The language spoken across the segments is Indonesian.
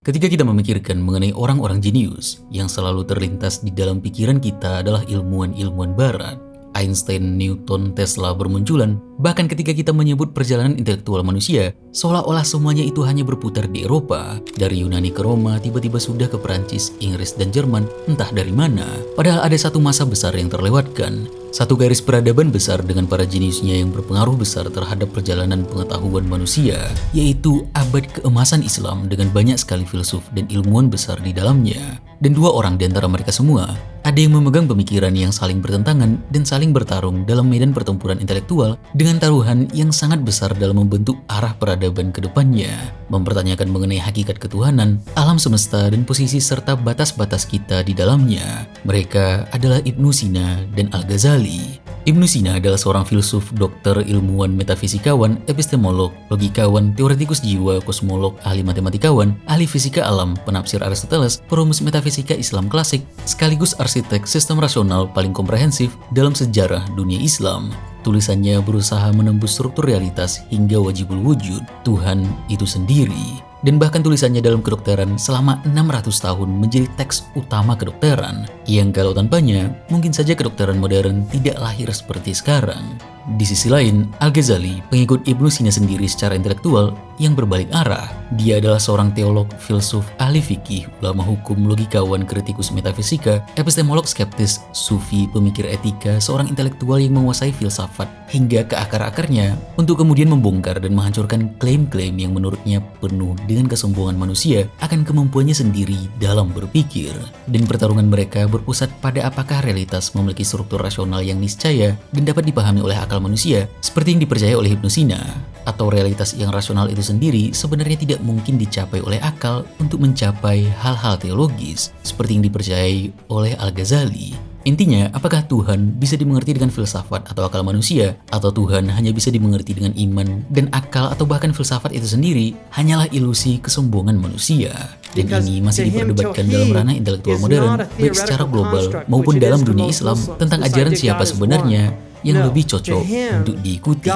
Ketika kita memikirkan mengenai orang-orang jenius, yang selalu terlintas di dalam pikiran kita adalah ilmuwan-ilmuwan barat. Einstein, Newton, Tesla bermunculan, bahkan ketika kita menyebut perjalanan intelektual manusia, seolah-olah semuanya itu hanya berputar di Eropa. Dari Yunani ke Roma, tiba-tiba sudah ke Perancis, Inggris, dan Jerman, entah dari mana. Padahal ada satu masa besar yang terlewatkan. Satu garis peradaban besar dengan para jeniusnya yang berpengaruh besar terhadap perjalanan pengetahuan manusia, yaitu abad keemasan Islam dengan banyak sekali filsuf dan ilmuwan besar di dalamnya. Dan dua orang di antara mereka semua, ada yang memegang pemikiran yang saling bertentangan dan saling bertarung dalam medan pertempuran intelektual dengan taruhan yang sangat besar dalam membentuk arah peradaban ke depannya, mempertanyakan mengenai hakikat ketuhanan, alam semesta, dan posisi serta batas-batas kita di dalamnya. Mereka adalah Ibnu Sina dan Al-Ghazali. Ibnu Sina adalah seorang filsuf, dokter, ilmuwan, metafisikawan, epistemolog, logikawan, teoretikus jiwa, kosmolog, ahli matematikawan, ahli fisika alam, penafsir Aristoteles, perumus metafisika Islam klasik, sekaligus arsitek sistem rasional paling komprehensif dalam sejarah dunia Islam. Tulisannya berusaha menembus struktur realitas hingga wajibul wujud, Tuhan itu sendiri. Dan bahkan tulisannya dalam kedokteran selama 600 tahun menjadi teks utama kedokteran, yang kalau tanpanya, mungkin saja kedokteran modern tidak lahir seperti sekarang. Di sisi lain, Al-Ghazali, pengikut Ibnu Sina sendiri secara intelektual, yang berbalik arah. Dia adalah seorang teolog, filsuf, ahli fikih, ulama hukum, logikawan, kritikus metafisika, epistemolog skeptis, sufi, pemikir etika, seorang intelektual yang menguasai filsafat hingga ke akar-akarnya untuk kemudian membongkar dan menghancurkan klaim-klaim yang menurutnya penuh dengan kesombongan manusia akan kemampuannya sendiri dalam berpikir. Dan pertarungan mereka berpusat pada apakah realitas memiliki struktur rasional yang niscaya dan dapat dipahami oleh akal manusia seperti yang dipercaya oleh Ibnu Sina, atau realitas yang rasional itu sendiri sebenarnya tidak mungkin dicapai oleh akal untuk mencapai hal-hal teologis seperti yang dipercayai oleh Al-Ghazali. Intinya, apakah Tuhan bisa dimengerti dengan filsafat atau akal manusia, atau Tuhan hanya bisa dimengerti dengan iman dan akal, atau bahkan filsafat itu sendiri hanyalah ilusi kesombongan manusia. Dan ini masih diperdebatkan dalam ranah intelektual modern, baik secara global maupun dalam dunia Islam, tentang ajaran siapa sebenarnya yang lebih cocok untuk diikuti.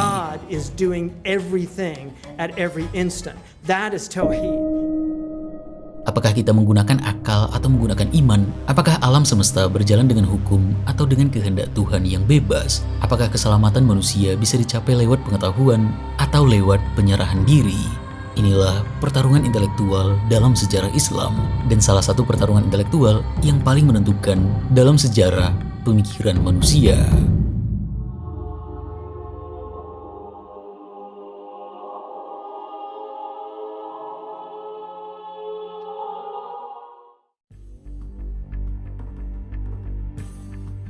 Apakah kita menggunakan akal atau menggunakan iman? Apakah alam semesta berjalan dengan hukum atau dengan kehendak Tuhan yang bebas? Apakah keselamatan manusia bisa dicapai lewat pengetahuan atau lewat penyerahan diri? Inilah pertarungan intelektual dalam sejarah Islam, dan salah satu pertarungan intelektual yang paling menentukan dalam sejarah pemikiran manusia.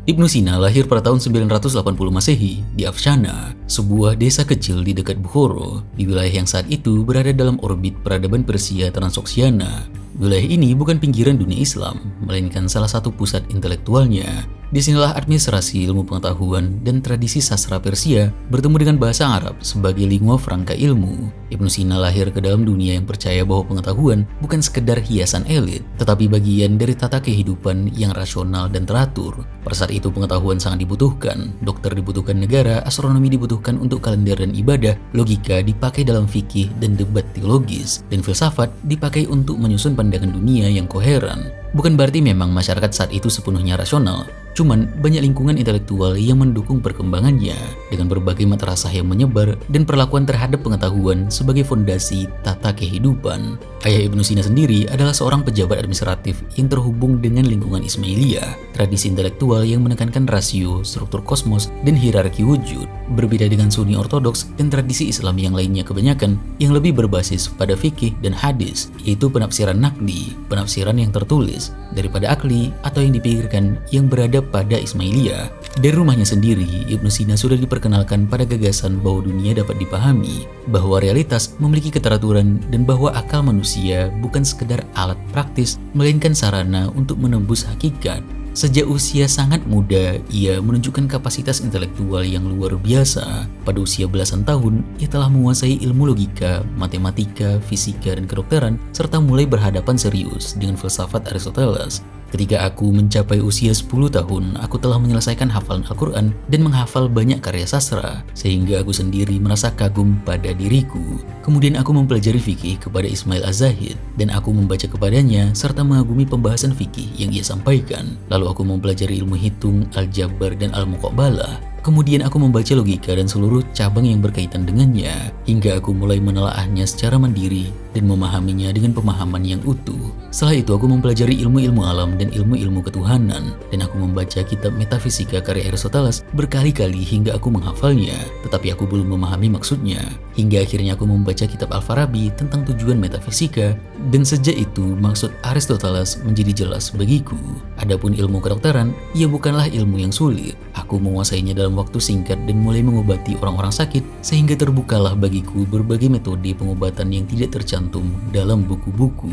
Ibnu Sina lahir pada tahun 980 Masehi di Afshana, sebuah desa kecil di dekat Bukhara, di wilayah yang saat itu berada dalam orbit peradaban Persia Transoksiana. Wilayah ini bukan pinggiran dunia Islam, melainkan salah satu pusat intelektualnya. Disinilah administrasi ilmu pengetahuan dan tradisi sastra Persia bertemu dengan bahasa Arab sebagai lingua franca ilmu. Ibnu Sina lahir ke dalam dunia yang percaya bahwa pengetahuan bukan sekedar hiasan elit, tetapi bagian dari tata kehidupan yang rasional dan teratur. Pada saat itu pengetahuan sangat dibutuhkan, dokter dibutuhkan negara, astronomi dibutuhkan untuk kalender dan ibadah, logika dipakai dalam fikih dan debat teologis, dan filsafat dipakai untuk menyusun pandangan dunia yang koheren. Bukan berarti memang masyarakat saat itu sepenuhnya rasional, cuman banyak lingkungan intelektual yang mendukung perkembangannya dengan berbagai madrasah yang menyebar dan perlakuan terhadap pengetahuan sebagai fondasi tata kehidupan. Ayah Ibnu Sina sendiri adalah seorang pejabat administratif yang terhubung dengan lingkungan Ismailiyah, tradisi intelektual yang menekankan rasio, struktur kosmos, dan hierarki wujud. Berbeda dengan Sunni Ortodoks dan tradisi Islam yang lainnya kebanyakan yang lebih berbasis pada fikih dan hadis, yaitu penafsiran naqli, penafsiran yang tertulis, daripada akli atau yang dipikirkan yang berada pada Ismailiyah. Dari rumahnya sendiri, Ibnu Sina sudah diperkenalkan pada gagasan bahwa dunia dapat dipahami, bahwa realitas memiliki keteraturan, dan bahwa akal manusia bukan sekedar alat praktis, melainkan sarana untuk menembus hakikat. Sejak usia sangat muda, ia menunjukkan kapasitas intelektual yang luar biasa. Pada usia belasan tahun, ia telah menguasai ilmu logika, matematika, fisika, dan kedokteran, serta mulai berhadapan serius dengan filsafat Aristoteles. Ketika aku mencapai usia 10 tahun, aku telah menyelesaikan hafalan Al-Quran dan menghafal banyak karya sastra, sehingga aku sendiri merasa kagum pada diriku. Kemudian aku mempelajari fikih kepada Ismail Az-Zahid, dan aku membaca kepadanya serta mengagumi pembahasan fikih yang ia sampaikan. Lalu aku mempelajari ilmu hitung, aljabar, dan al-muqabalah. Kemudian aku membaca logika dan seluruh cabang yang berkaitan dengannya, hingga aku mulai menelaahnya secara mandiri dan memahaminya dengan pemahaman yang utuh. Setelah itu aku mempelajari ilmu-ilmu alam dan ilmu-ilmu ketuhanan, dan aku membaca kitab metafisika karya Aristoteles berkali-kali hingga aku menghafalnya, tetapi aku belum memahami maksudnya. Hingga akhirnya aku membaca kitab Al-Farabi tentang tujuan metafisika, dan sejak itu maksud Aristoteles menjadi jelas bagiku. Adapun ilmu kedokteran, ia bukanlah ilmu yang sulit. Aku menguasainya dalam waktu singkat dan mulai mengobati orang-orang sakit, sehingga terbukalah bagiku berbagai metode pengobatan yang tidak tercantum dalam buku-buku.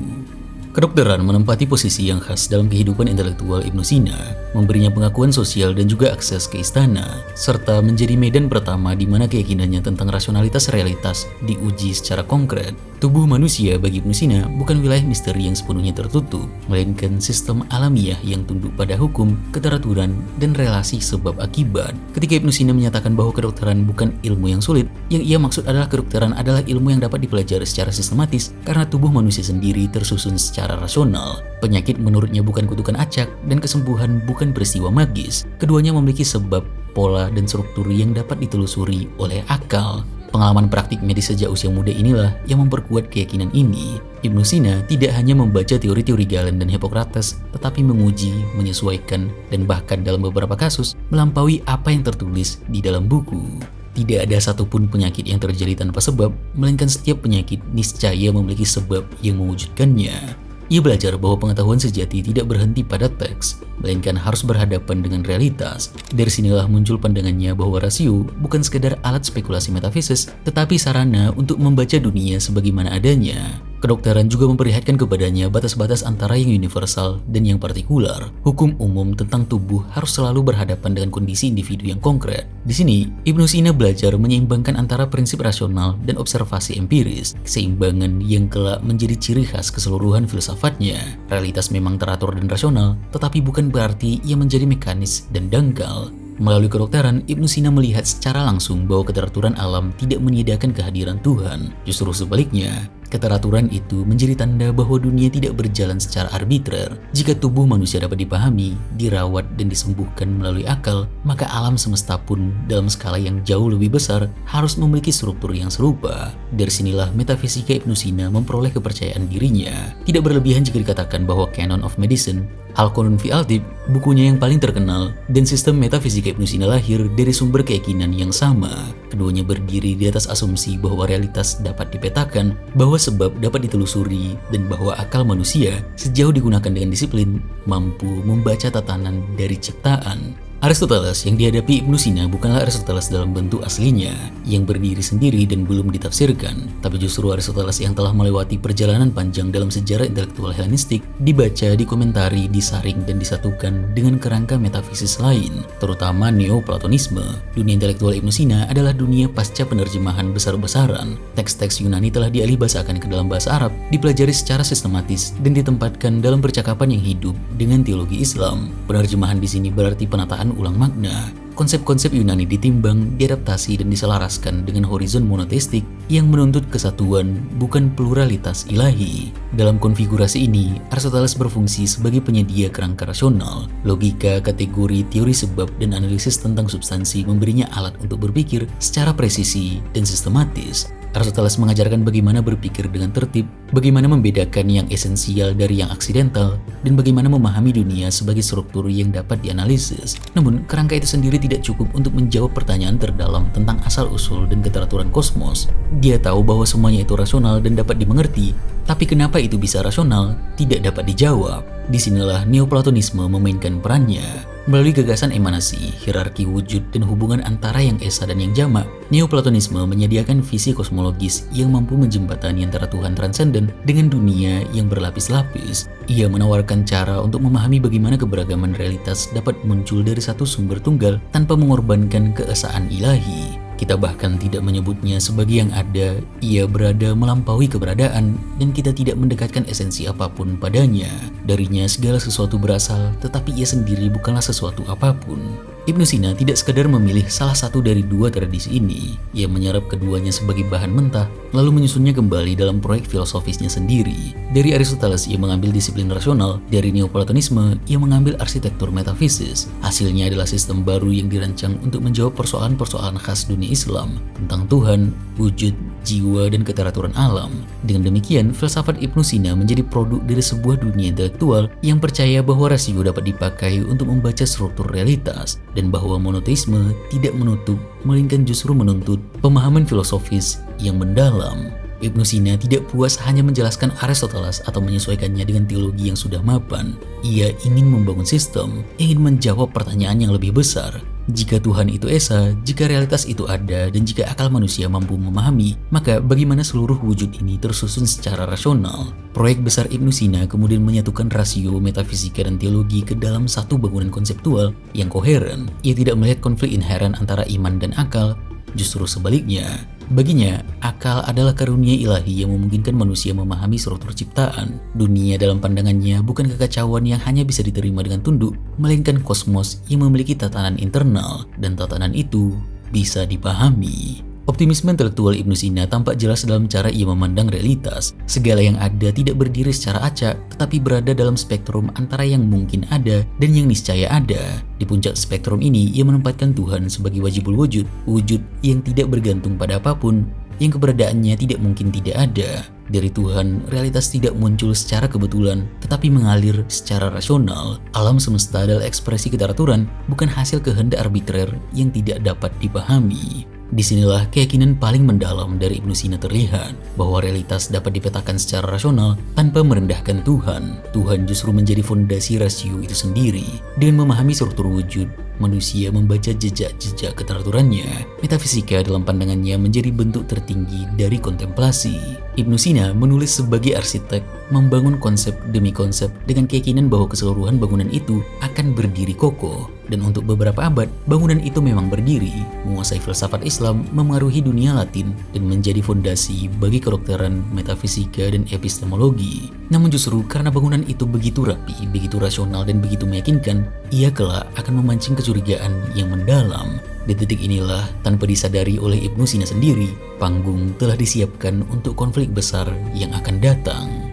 Kedokteran menempati posisi yang khas dalam kehidupan intelektual Ibnu Sina, memberinya pengakuan sosial dan juga akses ke istana, serta menjadi medan pertama di mana keyakinannya tentang rasionalitas realitas diuji secara konkret. Tubuh manusia bagi Ibnu Sina bukan wilayah misteri yang sepenuhnya tertutup, melainkan sistem alamiah yang tunduk pada hukum, keteraturan, dan relasi sebab akibat. Ketika Ibnu Sina menyatakan bahwa kedokteran bukan ilmu yang sulit, yang ia maksud adalah kedokteran adalah ilmu yang dapat dipelajari secara sistematis karena tubuh manusia sendiri tersusun secara rasional. Penyakit menurutnya bukan kutukan acak dan kesembuhan bukan peristiwa magis. Keduanya memiliki sebab, pola, dan struktur yang dapat ditelusuri oleh akal. Pengalaman praktik medis sejak usia muda inilah yang memperkuat keyakinan ini. Ibnu Sina tidak hanya membaca teori-teori Galen dan Hippocrates, tetapi menguji, menyesuaikan, dan bahkan dalam beberapa kasus melampaui apa yang tertulis di dalam buku. Tidak ada satupun penyakit yang terjadi tanpa sebab, melainkan setiap penyakit niscaya memiliki sebab yang mewujudkannya. Ia belajar bahwa pengetahuan sejati tidak berhenti pada teks, melainkan harus berhadapan dengan realitas. Dari sinilah muncul pandangannya bahwa rasio bukan sekadar alat spekulasi metafisis, tetapi sarana untuk membaca dunia sebagaimana adanya. Kedokteran juga memperlihatkan kepadanya batas-batas antara yang universal dan yang partikular. Hukum umum tentang tubuh harus selalu berhadapan dengan kondisi individu yang konkret. Di sini, Ibnu Sina belajar menyeimbangkan antara prinsip rasional dan observasi empiris, keseimbangan yang kelak menjadi ciri khas keseluruhan filsafatnya. Realitas memang teratur dan rasional, tetapi bukan berarti ia menjadi mekanis dan dangkal. Melalui kedokteran, Ibnu Sina melihat secara langsung bahwa keteraturan alam tidak menyediakan kehadiran Tuhan. Justru sebaliknya, keteraturan itu menjadi tanda bahwa dunia tidak berjalan secara arbitrer. Jika tubuh manusia dapat dipahami, dirawat, dan disembuhkan melalui akal, maka alam semesta pun dalam skala yang jauh lebih besar harus memiliki struktur yang serupa. Dari sinilah metafisika Ibnu Sina memperoleh kepercayaan dirinya. Tidak berlebihan jika dikatakan bahwa Canon of Medicine, Al-Qanun fi Al-Tib, bukunya yang paling terkenal, dan sistem metafisika Ibnu Sina lahir dari sumber keyakinan yang sama. Keduanya berdiri di atas asumsi bahwa realitas dapat dipetakan, bahwa sebab dapat ditelusuri, dan bahwa akal manusia, sejauh digunakan dengan disiplin, mampu membaca tatanan dari ciptaan. Aristoteles yang dihadapi Ibnu Sina bukanlah Aristoteles dalam bentuk aslinya, yang berdiri sendiri dan belum ditafsirkan, tapi justru Aristoteles yang telah melewati perjalanan panjang dalam sejarah intelektual Helenistik, dibaca, dikomentari, disaring, dan disatukan dengan kerangka metafisis lain, terutama Neoplatonisme. Dunia intelektual Ibnu Sina adalah dunia pasca penerjemahan besar-besaran. Teks-teks Yunani telah dialihbahasakan ke dalam bahasa Arab, dipelajari secara sistematis, dan ditempatkan dalam percakapan yang hidup dengan teologi Islam. Penerjemahan di sini berarti penataan ulang makna. Konsep-konsep Yunani ditimbang, diadaptasi, dan diselaraskan dengan horizon monoteistik yang menuntut kesatuan, bukan pluralitas ilahi. Dalam konfigurasi ini, Aristoteles berfungsi sebagai penyedia kerangka rasional. Logika, kategori, teori sebab, dan analisis tentang substansi memberinya alat untuk berpikir secara presisi dan sistematis. Aristoteles mengajarkan bagaimana berpikir dengan tertib, bagaimana membedakan yang esensial dari yang aksidental, dan bagaimana memahami dunia sebagai struktur yang dapat dianalisis. Namun, kerangka itu sendiri tidak cukup untuk menjawab pertanyaan terdalam tentang asal-usul dan keteraturan kosmos. Dia tahu bahwa semuanya itu rasional dan dapat dimengerti, tapi kenapa itu bisa rasional tidak dapat dijawab. Disinilah Neoplatonisme memainkan perannya. Melalui gagasan emanasi, hierarki wujud, dan hubungan antara yang esa dan yang jamak, Neoplatonisme menyediakan visi kosmologis yang mampu menjembatani antara Tuhan transenden dengan dunia yang berlapis-lapis. Ia menawarkan cara untuk memahami bagaimana keberagaman realitas dapat muncul dari satu sumber tunggal tanpa mengorbankan keesaan ilahi. Kita bahkan tidak menyebutnya sebagai yang ada, ia berada melampaui keberadaan, dan kita tidak mendekatkan esensi apapun padanya. Darinya segala sesuatu berasal, tetapi ia sendiri bukanlah sesuatu apapun. Ibnu Sina tidak sekadar memilih salah satu dari dua tradisi ini. Ia menyerap keduanya sebagai bahan mentah, lalu menyusunnya kembali dalam proyek filosofisnya sendiri. Dari Aristoteles ia mengambil disiplin rasional, dari Neoplatonisme ia mengambil arsitektur metafisis. Hasilnya adalah sistem baru yang dirancang untuk menjawab persoalan-persoalan khas dunia Islam tentang Tuhan, wujud, jiwa, dan keteraturan alam. Dengan demikian, filsafat Ibnu Sina menjadi produk dari sebuah dunia intelektual yang percaya bahwa rasio dapat dipakai untuk membaca struktur realitas, dan bahwa monoteisme tidak menutup, melainkan justru menuntut pemahaman filosofis yang mendalam. Ibnu Sina tidak puas hanya menjelaskan Aristoteles atau menyesuaikannya dengan teologi yang sudah mapan. Ia ingin membangun sistem, ingin menjawab pertanyaan yang lebih besar. Jika Tuhan itu esa, jika realitas itu ada, dan jika akal manusia mampu memahami, maka bagaimana seluruh wujud ini tersusun secara rasional? Proyek besar Ibnu Sina kemudian menyatukan rasio, metafisika, dan teologi ke dalam satu bangunan konseptual yang koheren. Ia tidak melihat konflik inheren antara iman dan akal, justru sebaliknya. Baginya, akal adalah karunia ilahi yang memungkinkan manusia memahami struktur ciptaan. Dunia dalam pandangannya bukan kekacauan yang hanya bisa diterima dengan tunduk, melainkan kosmos yang memiliki tatanan internal, dan tatanan itu bisa dipahami. Optimisme intelektual Ibnu Sina tampak jelas dalam cara ia memandang realitas. Segala yang ada tidak berdiri secara acak, tetapi berada dalam spektrum antara yang mungkin ada dan yang niscaya ada. Di puncak spektrum ini, ia menempatkan Tuhan sebagai wajibul wujud, wujud yang tidak bergantung pada apapun, yang keberadaannya tidak mungkin tidak ada. Dari Tuhan, realitas tidak muncul secara kebetulan, tetapi mengalir secara rasional. Alam semesta adalah ekspresi keteraturan, bukan hasil kehendak arbitrer yang tidak dapat dipahami. Disinilah keyakinan paling mendalam dari Ibnu Sina terlihat, bahwa realitas dapat dipetakan secara rasional tanpa merendahkan Tuhan. Tuhan justru menjadi fondasi rasio itu sendiri. Dengan memahami struktur wujud, manusia membaca jejak-jejak keteraturannya. Metafisika dalam pandangannya menjadi bentuk tertinggi dari kontemplasi. Ibnu Sina menulis sebagai arsitek, membangun konsep demi konsep dengan keyakinan bahwa keseluruhan bangunan itu akan berdiri kokoh. Dan untuk beberapa abad, bangunan itu memang berdiri, menguasai filsafat Islam, memengaruhi dunia Latin, dan menjadi fondasi bagi kedokteran, metafisika, dan epistemologi. Namun justru karena bangunan itu begitu rapi, begitu rasional, dan begitu meyakinkan, ia kelak akan memancing kecurigaan yang mendalam. Di titik inilah, tanpa disadari oleh Ibnu Sina sendiri, panggung telah disiapkan untuk konflik besar yang akan datang.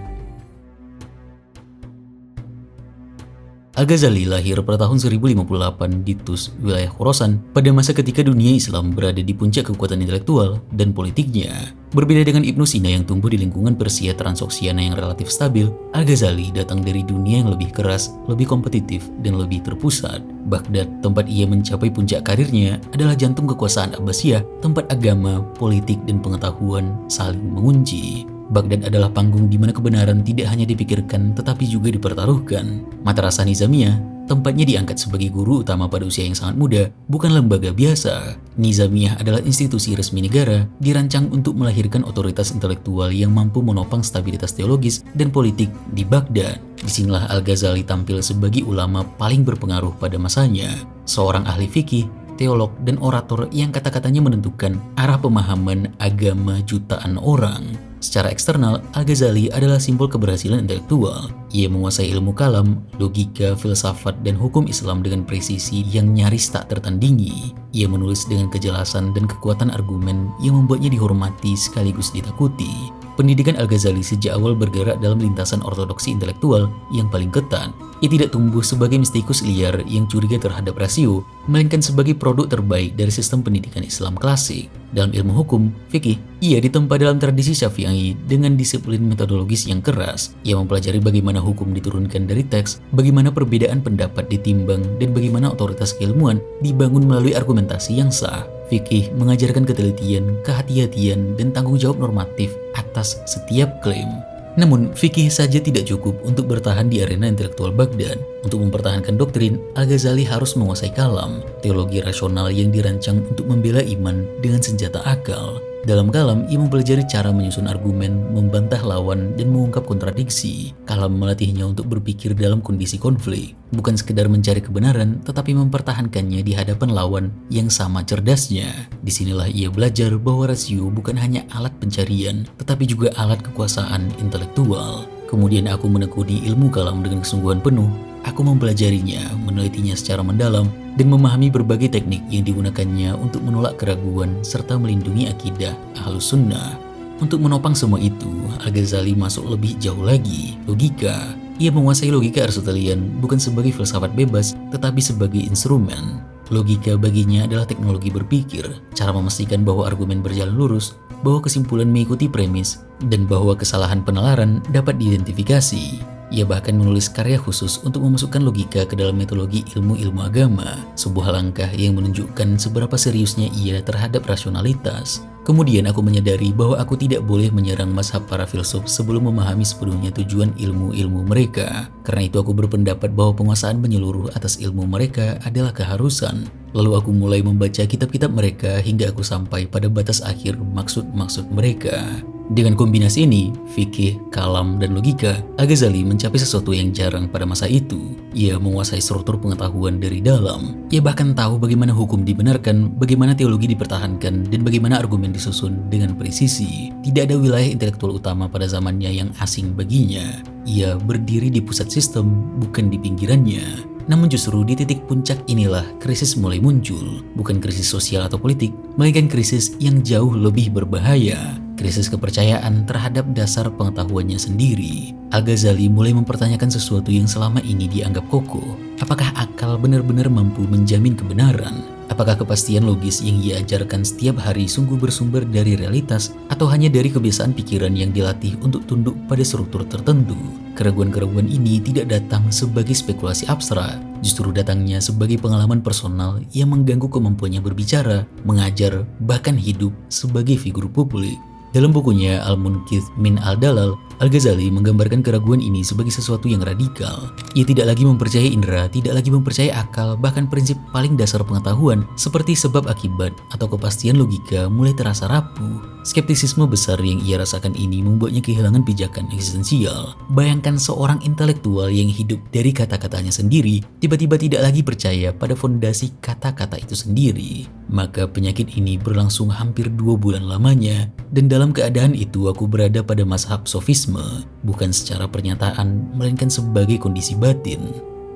Al-Ghazali lahir pada tahun 1058 di Tus, wilayah Khorasan, pada masa ketika dunia Islam berada di puncak kekuatan intelektual dan politiknya. Berbeda dengan Ibnu Sina yang tumbuh di lingkungan Persia Transoksiana yang relatif stabil, Al-Ghazali datang dari dunia yang lebih keras, lebih kompetitif, dan lebih terpusat. Baghdad, tempat ia mencapai puncak karirnya, adalah jantung kekuasaan Abbasiyah, tempat agama, politik, dan pengetahuan saling mengunci. Baghdad adalah panggung di mana kebenaran tidak hanya dipikirkan tetapi juga dipertaruhkan. Madrasah Nizamiyah, tempatnya diangkat sebagai guru utama pada usia yang sangat muda, bukan lembaga biasa. Nizamiyah adalah institusi resmi negara, dirancang untuk melahirkan otoritas intelektual yang mampu menopang stabilitas teologis dan politik di Baghdad. Disinilah Al-Ghazali tampil sebagai ulama paling berpengaruh pada masanya, seorang ahli fikih, teolog, dan orator yang kata-katanya menentukan arah pemahaman agama jutaan orang. Secara eksternal, Al-Ghazali adalah simbol keberhasilan intelektual. Ia menguasai ilmu kalam, logika, filsafat, dan hukum Islam dengan presisi yang nyaris tak tertandingi. Ia menulis dengan kejelasan dan kekuatan argumen yang membuatnya dihormati sekaligus ditakuti. Pendidikan Al-Ghazali sejak awal bergerak dalam lintasan ortodoksi intelektual yang paling ketat. Ia tidak tumbuh sebagai mistikus liar yang curiga terhadap rasio, melainkan sebagai produk terbaik dari sistem pendidikan Islam klasik. Dalam ilmu hukum, fikih, ia ditempa dalam tradisi Syafi'i dengan disiplin metodologis yang keras. Ia mempelajari bagaimana hukum diturunkan dari teks, bagaimana perbedaan pendapat ditimbang, dan bagaimana otoritas keilmuan dibangun melalui argumentasi yang sah. Fikih mengajarkan ketelitian, kehati-hatian, dan tanggung jawab normatif atas setiap klaim. Namun, fikih saja tidak cukup untuk bertahan di arena intelektual Baghdad. Untuk mempertahankan doktrin, Al-Ghazali harus menguasai kalam, teologi rasional yang dirancang untuk membela iman dengan senjata akal. Dalam kalam, ia mempelajari cara menyusun argumen, membantah lawan, dan mengungkap kontradiksi. Kalam melatihnya untuk berpikir dalam kondisi konflik, bukan sekedar mencari kebenaran, tetapi mempertahankannya di hadapan lawan yang sama cerdasnya. Disinilah ia belajar bahwa rasio bukan hanya alat pencarian, tetapi juga alat kekuasaan intelektual. Kemudian aku menekuni ilmu kalam dengan kesungguhan penuh. Aku mempelajarinya, menelitinya secara mendalam, dan memahami berbagai teknik yang digunakannya untuk menolak keraguan serta melindungi akidah Ahlus Sunnah. Untuk menopang semua itu, Al-Ghazali masuk lebih jauh lagi, logika. Ia menguasai logika Aristotelian bukan sebagai filsafat bebas, tetapi sebagai instrumen. Logika baginya adalah teknologi berpikir, cara memastikan bahwa argumen berjalan lurus, bahwa kesimpulan mengikuti premis, dan bahwa kesalahan penalaran dapat diidentifikasi. Ia bahkan menulis karya khusus untuk memasukkan logika ke dalam metodologi ilmu-ilmu agama, sebuah langkah yang menunjukkan seberapa seriusnya ia terhadap rasionalitas. Kemudian aku menyadari bahwa aku tidak boleh menyerang mazhab para filsuf sebelum memahami sepenuhnya tujuan ilmu-ilmu mereka. Karena itu aku berpendapat bahwa penguasaan menyeluruh atas ilmu mereka adalah keharusan. Lalu aku mulai membaca kitab-kitab mereka hingga aku sampai pada batas akhir maksud-maksud mereka. Dengan kombinasi ini, fikih, kalam, dan logika, Al-Ghazali mencapai sesuatu yang jarang pada masa itu. Ia menguasai struktur pengetahuan dari dalam. Ia bahkan tahu bagaimana hukum dibenarkan, bagaimana teologi dipertahankan, dan bagaimana argumen disusun dengan presisi. Tidak ada wilayah intelektual utama pada zamannya yang asing baginya. Ia berdiri di pusat sistem, bukan di pinggirannya. Namun justru di titik puncak inilah krisis mulai muncul. Bukan krisis sosial atau politik, melainkan krisis yang jauh lebih berbahaya. Krisis kepercayaan terhadap dasar pengetahuannya sendiri. Al-Ghazali mulai mempertanyakan sesuatu yang selama ini dianggap kokoh. Apakah akal benar-benar mampu menjamin kebenaran? Apakah kepastian logis yang ia ajarkan setiap hari sungguh bersumber dari realitas atau hanya dari kebiasaan pikiran yang dilatih untuk tunduk pada struktur tertentu? Keraguan-keraguan ini tidak datang sebagai spekulasi abstrak, justru datangnya sebagai pengalaman personal yang mengganggu kemampuannya berbicara, mengajar, bahkan hidup sebagai figur publik. Dalam bukunya Al-Munqidh min Al-Dalal, Al-Ghazali menggambarkan keraguan ini sebagai sesuatu yang radikal. Ia tidak lagi mempercayai indera, tidak lagi mempercayai akal, bahkan prinsip paling dasar pengetahuan seperti sebab akibat atau kepastian logika mulai terasa rapuh. Skeptisisme besar yang ia rasakan ini membuatnya kehilangan pijakan eksistensial. Bayangkan seorang intelektual yang hidup dari kata-katanya sendiri, tiba-tiba tidak lagi percaya pada fondasi kata-kata itu sendiri. Maka penyakit ini berlangsung hampir 2 bulan lamanya, dan dalam keadaan itu aku berada pada mazhab sofisme, bukan secara pernyataan, melainkan sebagai kondisi batin.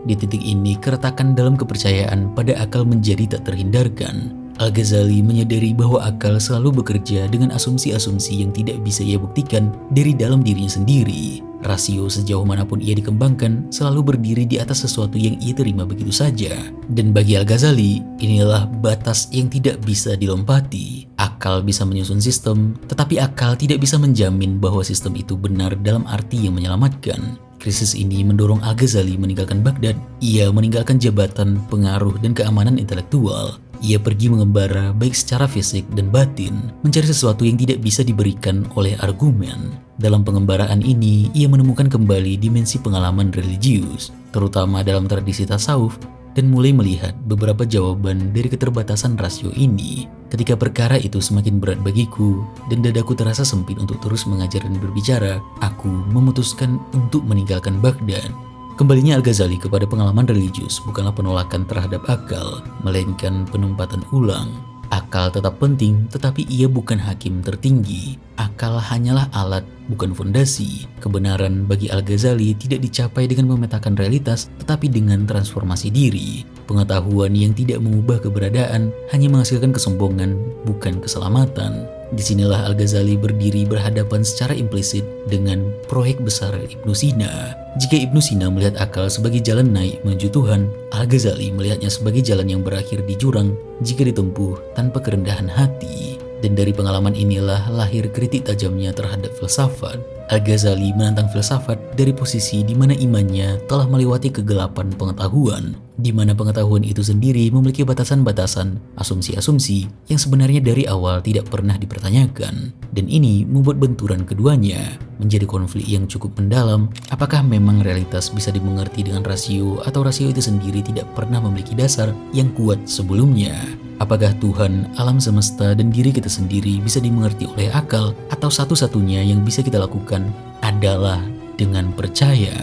Di titik ini, keretakan dalam kepercayaan pada akal menjadi tak terhindarkan. Al-Ghazali menyadari bahwa akal selalu bekerja dengan asumsi-asumsi yang tidak bisa ia buktikan dari dalam dirinya sendiri. Rasio sejauh manapun ia dikembangkan selalu berdiri di atas sesuatu yang ia terima begitu saja. Dan bagi Al-Ghazali, inilah batas yang tidak bisa dilompati. Akal bisa menyusun sistem, tetapi akal tidak bisa menjamin bahwa sistem itu benar dalam arti yang menyelamatkan. Krisis ini mendorong Al-Ghazali meninggalkan Baghdad. Ia meninggalkan jabatan, pengaruh, dan keamanan intelektual. Ia pergi mengembara baik secara fisik dan batin, mencari sesuatu yang tidak bisa diberikan oleh argumen. Dalam pengembaraan ini, ia menemukan kembali dimensi pengalaman religius, terutama dalam tradisi tasawuf, dan mulai melihat beberapa jawaban dari keterbatasan rasio ini. Ketika perkara itu semakin berat bagiku, dan dadaku terasa sempit untuk terus mengajar dan berbicara, aku memutuskan untuk meninggalkan Baghdad. Kembalinya Al-Ghazali kepada pengalaman religius bukanlah penolakan terhadap akal, melainkan penempatan ulang. Akal tetap penting, tetapi ia bukan hakim tertinggi. Akal hanyalah alat, bukan fondasi. Kebenaran bagi Al-Ghazali tidak dicapai dengan memetakan realitas, tetapi dengan transformasi diri. Pengetahuan yang tidak mengubah keberadaan hanya menghasilkan kesombongan, bukan keselamatan. Disinilah Al-Ghazali berdiri berhadapan secara implisit dengan proyek besar Ibnu Sina. Jika Ibnu Sina melihat akal sebagai jalan naik menuju Tuhan, Al-Ghazali melihatnya sebagai jalan yang berakhir di jurang jika ditempuh tanpa kerendahan hati. Dan dari pengalaman inilah lahir kritik tajamnya terhadap filsafat. Al-Ghazali menantang filsafat dari posisi di mana imannya telah melewati kegelapan pengetahuan, di mana pengetahuan itu sendiri memiliki batasan-batasan, asumsi-asumsi yang sebenarnya dari awal tidak pernah dipertanyakan. Dan ini membuat benturan keduanya menjadi konflik yang cukup mendalam. Apakah memang realitas bisa dimengerti dengan rasio, atau rasio itu sendiri tidak pernah memiliki dasar yang kuat sebelumnya? Apakah Tuhan, alam semesta, dan diri kita sendiri bisa dimengerti oleh akal, atau satu-satunya yang bisa kita lakukan adalah dengan percaya?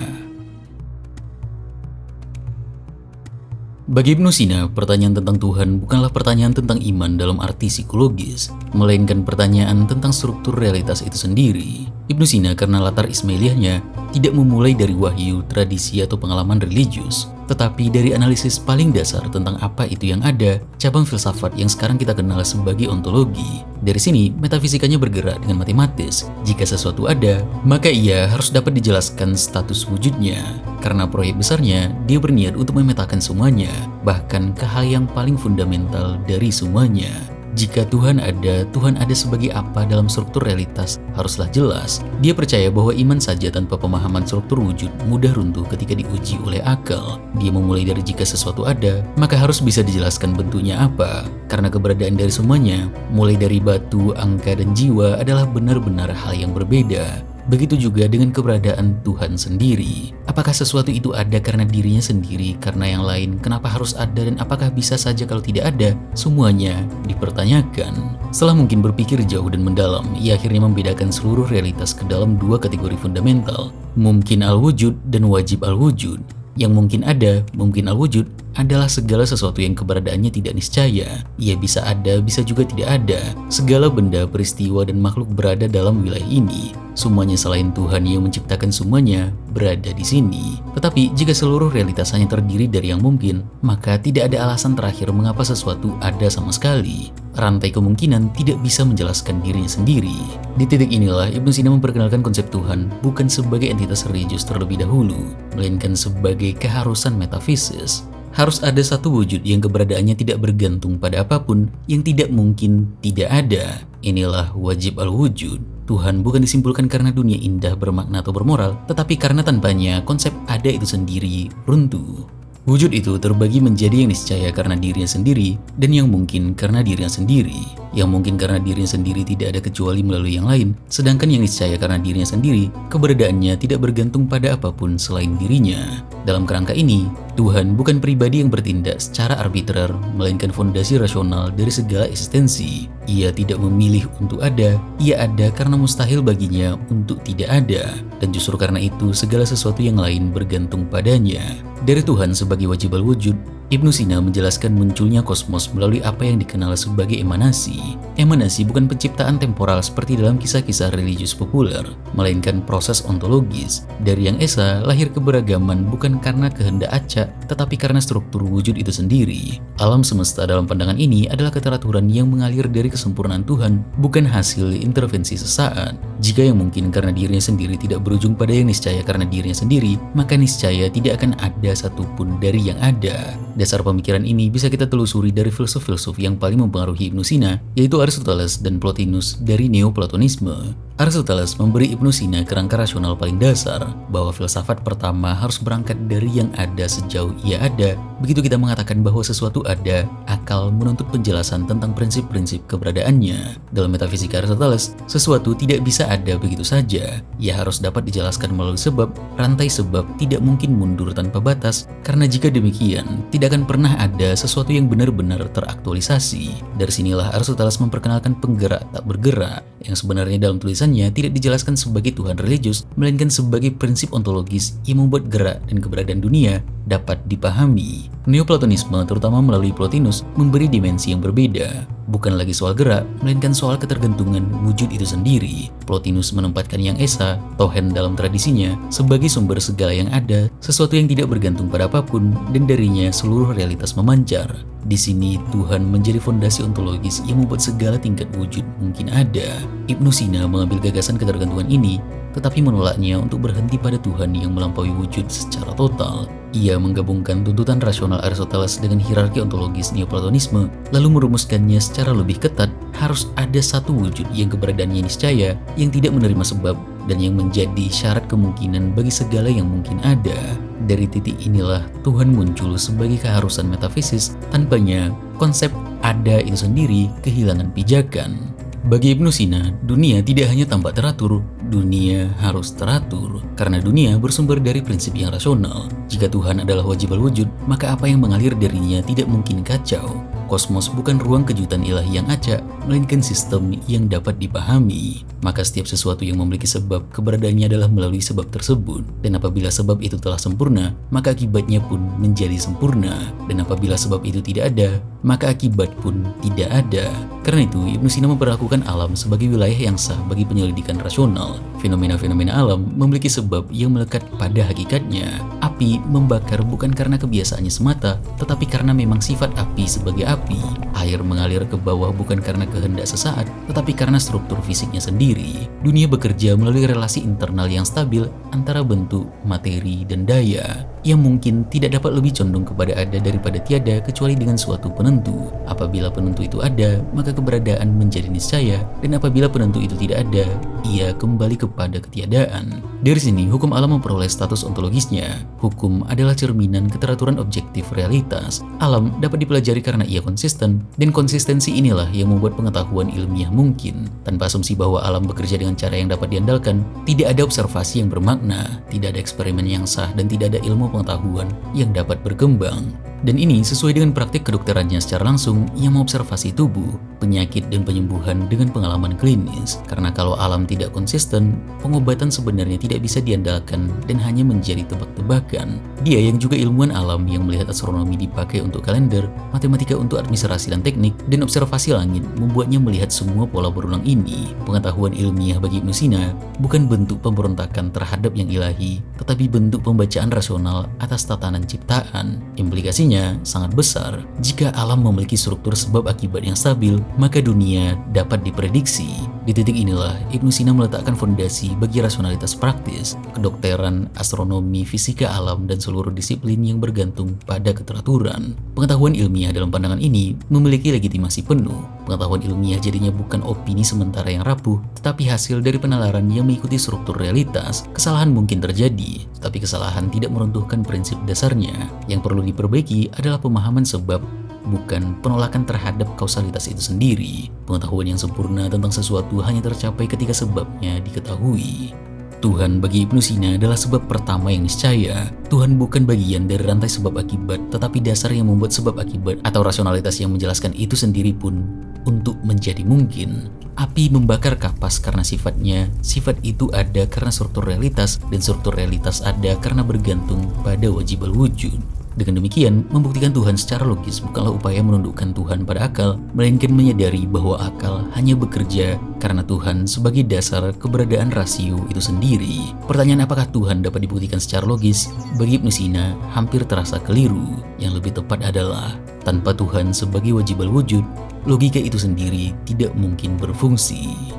Bagi Ibnu Sina, pertanyaan tentang Tuhan bukanlah pertanyaan tentang iman dalam arti psikologis, melainkan pertanyaan tentang struktur realitas itu sendiri. Ibnu Sina karena latar Ismailiyahnya tidak memulai dari wahyu, tradisi, atau pengalaman religius, tetapi dari analisis paling dasar tentang apa itu yang ada, cabang filsafat yang sekarang kita kenal sebagai ontologi. Dari sini, metafisikanya bergerak dengan matematis. Jika sesuatu ada, maka ia harus dapat dijelaskan status wujudnya. Karena proyek besarnya, dia berniat untuk memetakan semuanya, bahkan ke hal yang paling fundamental dari semuanya. Jika Tuhan ada sebagai apa dalam struktur realitas haruslah jelas. Dia percaya bahwa iman saja tanpa pemahaman struktur wujud mudah runtuh ketika diuji oleh akal. Dia memulai dari jika sesuatu ada, maka harus bisa dijelaskan bentuknya apa. Karena keberadaan dari semuanya, mulai dari batu, angka, dan jiwa adalah benar-benar hal yang berbeda. Begitu juga dengan keberadaan Tuhan sendiri. Apakah sesuatu itu ada karena dirinya sendiri, karena yang lain? Kenapa harus ada dan apakah bisa saja kalau tidak ada? Semuanya dipertanyakan. Setelah mungkin berpikir jauh dan mendalam, ia akhirnya membedakan seluruh realitas ke dalam dua kategori fundamental, mungkin al-wujud dan wajib al-wujud. Yang mungkin ada, mungkin al-wujud, adalah segala sesuatu yang keberadaannya tidak niscaya. Ia bisa ada, bisa juga tidak ada. Segala benda, peristiwa, dan makhluk berada dalam wilayah ini. Semuanya selain Tuhan yang menciptakan semuanya berada di sini. Tetapi jika seluruh realitas hanya terdiri dari yang mungkin, maka tidak ada alasan terakhir mengapa sesuatu ada sama sekali. Rantai kemungkinan tidak bisa menjelaskan dirinya sendiri. Di titik inilah Ibnu Sina memperkenalkan konsep Tuhan bukan sebagai entitas religius terlebih dahulu, melainkan sebagai keharusan metafisis. Harus ada satu wujud yang keberadaannya tidak bergantung pada apapun, yang tidak mungkin tidak ada. Inilah wajib al-wujud. Tuhan bukan disimpulkan karena dunia indah, bermakna, atau bermoral, tetapi karena tanpanya konsep ada itu sendiri runtuh. Wujud itu terbagi menjadi yang niscaya karena dirinya sendiri dan yang mungkin karena dirinya sendiri. Yang mungkin karena dirinya sendiri tidak ada kecuali melalui yang lain, sedangkan yang niscaya karena dirinya sendiri, keberadaannya tidak bergantung pada apapun selain dirinya. Dalam kerangka ini, Tuhan bukan pribadi yang bertindak secara arbitrer, melainkan fondasi rasional dari segala eksistensi. Ia tidak memilih untuk ada, ia ada karena mustahil baginya untuk tidak ada. Dan justru karena itu, segala sesuatu yang lain bergantung padanya. Dari Tuhan sebagai wajib al-wujud, Ibnu Sina menjelaskan munculnya kosmos melalui apa yang dikenal sebagai emanasi. Emanasi bukan penciptaan temporal seperti dalam kisah-kisah religius populer, melainkan proses ontologis. Dari yang esa, lahir keberagaman bukan karena kehendak acak, tetapi karena struktur wujud itu sendiri. Alam semesta dalam pandangan ini adalah keteraturan yang mengalir dari kesempurnaan Tuhan, bukan hasil intervensi sesaat. Jika yang mungkin karena dirinya sendiri tidak berujung pada yang niscaya karena dirinya sendiri, maka niscaya tidak akan ada satupun dari yang ada. Dasar pemikiran ini bisa kita telusuri dari filsuf-filsuf yang paling mempengaruhi Ibnu Sina, yaitu Aristoteles dan Plotinus dari Neoplatonisme. Aristoteles memberi Ibnu Sina kerangka rasional paling dasar, bahwa filsafat pertama harus berangkat dari yang ada sejauh ia ada. Begitu kita mengatakan bahwa sesuatu ada, akal menuntut penjelasan tentang prinsip-prinsip keberadaannya. Dalam metafisika Aristoteles, sesuatu tidak bisa ada begitu saja. Ia harus dapat dijelaskan melalui sebab. Rantai sebab tidak mungkin mundur tanpa batas, karena jika demikian, tidak akan pernah ada sesuatu yang benar-benar teraktualisasi. Dari sinilah Aristoteles memperkenalkan penggerak tak bergerak, yang sebenarnya dalam tulisannya tidak dijelaskan sebagai Tuhan religius, melainkan sebagai prinsip ontologis yang membuat gerak dan keberadaan dunia dapat dipahami. Neoplatonisme, terutama melalui Plotinus, memberi dimensi yang berbeda. Bukan lagi soal gerak, melainkan soal ketergantungan wujud itu sendiri. Plotinus menempatkan yang esa, Tohen dalam tradisinya, sebagai sumber segala yang ada, sesuatu yang tidak bergantung pada apapun, dan darinya seluruh realitas memancar. Di sini Tuhan menjadi fondasi ontologis yang membuat segala tingkat wujud mungkin ada. Ibnu Sina mengambil gagasan ketergantungan ini, tetapi menolaknya untuk berhenti pada Tuhan yang melampaui wujud secara total. Ia menggabungkan tuntutan rasional Aristoteles dengan hierarki ontologis Neoplatonisme, lalu merumuskannya secara lebih ketat. Harus ada satu wujud yang keberadaannya niscaya, yang tidak menerima sebab, dan yang menjadi syarat kemungkinan bagi segala yang mungkin ada. Dari titik inilah Tuhan muncul sebagai keharusan metafisis. Tanpanya, konsep ada itu sendiri kehilangan pijakan. Bagi Ibnu Sina, dunia tidak hanya tampak teratur, dunia harus teratur. Karena dunia bersumber dari prinsip yang rasional. Jika Tuhan adalah wajib al-wujud, maka apa yang mengalir darinya tidak mungkin kacau. kosmos bukan ruang kejutan ilahi yang acak, melainkan sistem yang dapat dipahami. Maka setiap sesuatu yang memiliki sebab, keberadaannya adalah melalui sebab tersebut. Dan apabila sebab itu telah sempurna, maka akibatnya pun menjadi sempurna. Dan apabila sebab itu tidak ada, maka akibat pun tidak ada. Karena itu, Ibnu Sina memperlakukan alam sebagai wilayah yang sah bagi penyelidikan rasional. Fenomena-fenomena alam memiliki sebab yang melekat pada hakikatnya. Api membakar bukan karena kebiasaannya semata, tetapi karena memang sifat api sebagai api. Air mengalir ke bawah bukan karena kehendak sesaat, tetapi karena struktur fisiknya sendiri. Dunia bekerja melalui relasi internal yang stabil antara bentuk, materi, dan daya, yang mungkin tidak dapat lebih condong kepada ada daripada tiada kecuali dengan suatu penentu. Apabila penentu itu ada, maka keberadaan menjadi niscaya, dan apabila penentu itu tidak ada, ia kembali kepada ketiadaan. Dari sini, hukum alam memperoleh status ontologisnya. Hukum adalah cerminan keteraturan objektif realitas. Alam dapat dipelajari karena ia konsisten, dan konsistensi inilah yang membuat pengetahuan ilmiah mungkin. Tanpa asumsi bahwa alam bekerja dengan cara yang dapat diandalkan, tidak ada observasi yang bermakna, tidak ada eksperimen yang sah, dan tidak ada ilmu pengetahuan yang dapat berkembang. Dan ini sesuai dengan praktik kedokterannya secara langsung yang mengobservasi tubuh, penyakit, dan penyembuhan dengan pengalaman klinis. Karena kalau alam tidak konsisten, pengobatan sebenarnya tidak bisa diandalkan dan hanya menjadi tebak-tebakan. Dia yang juga ilmuwan alam yang melihat astronomi dipakai untuk kalender, matematika untuk administrasi dan teknik, dan observasi langit membuatnya melihat semua pola berulang ini. Pengetahuan ilmiah bagi Ibnu Sina bukan bentuk pemberontakan terhadap yang ilahi, tetapi bentuk pembacaan rasional atas tatanan ciptaan. Implikasinya sangat besar. Jika alam memiliki struktur sebab akibat yang stabil, maka dunia dapat diprediksi. Di titik inilah Ibnu Sina meletakkan fondasi bagi rasionalitas praktis, kedokteran, astronomi, fisika alam, dan seluruh disiplin yang bergantung pada keteraturan. Pengetahuan ilmiah dalam pandangan ini memiliki legitimasi penuh. Pengetahuan ilmiah jadinya bukan opini sementara yang rapuh, tetapi hasil dari penalaran yang mengikuti struktur realitas. Kesalahan mungkin terjadi, tetapi kesalahan tidak meruntuhkan prinsip dasarnya. Yang perlu diperbaiki adalah pemahaman sebab, bukan penolakan terhadap kausalitas itu sendiri. Pengetahuan yang sempurna tentang sesuatu hanya tercapai ketika sebabnya diketahui. Tuhan bagi Ibnu Sina adalah sebab pertama yang niscaya. Tuhan bukan bagian dari rantai sebab akibat, tetapi dasar yang membuat sebab akibat atau rasionalitas yang menjelaskan itu sendiri pun untuk menjadi mungkin. Api membakar kapas karena sifatnya, sifat itu ada karena struktur realitas, dan struktur realitas ada karena bergantung pada wajib al-wujud. Dengan demikian, membuktikan Tuhan secara logis bukanlah upaya menundukkan Tuhan pada akal, melainkan menyadari bahwa akal hanya bekerja karena Tuhan sebagai dasar keberadaan rasio itu sendiri. Pertanyaan apakah Tuhan dapat dibuktikan secara logis bagi Ibnu Sina hampir terasa keliru. Yang lebih tepat adalah, tanpa Tuhan sebagai wajib al-wujud, logika itu sendiri tidak mungkin berfungsi.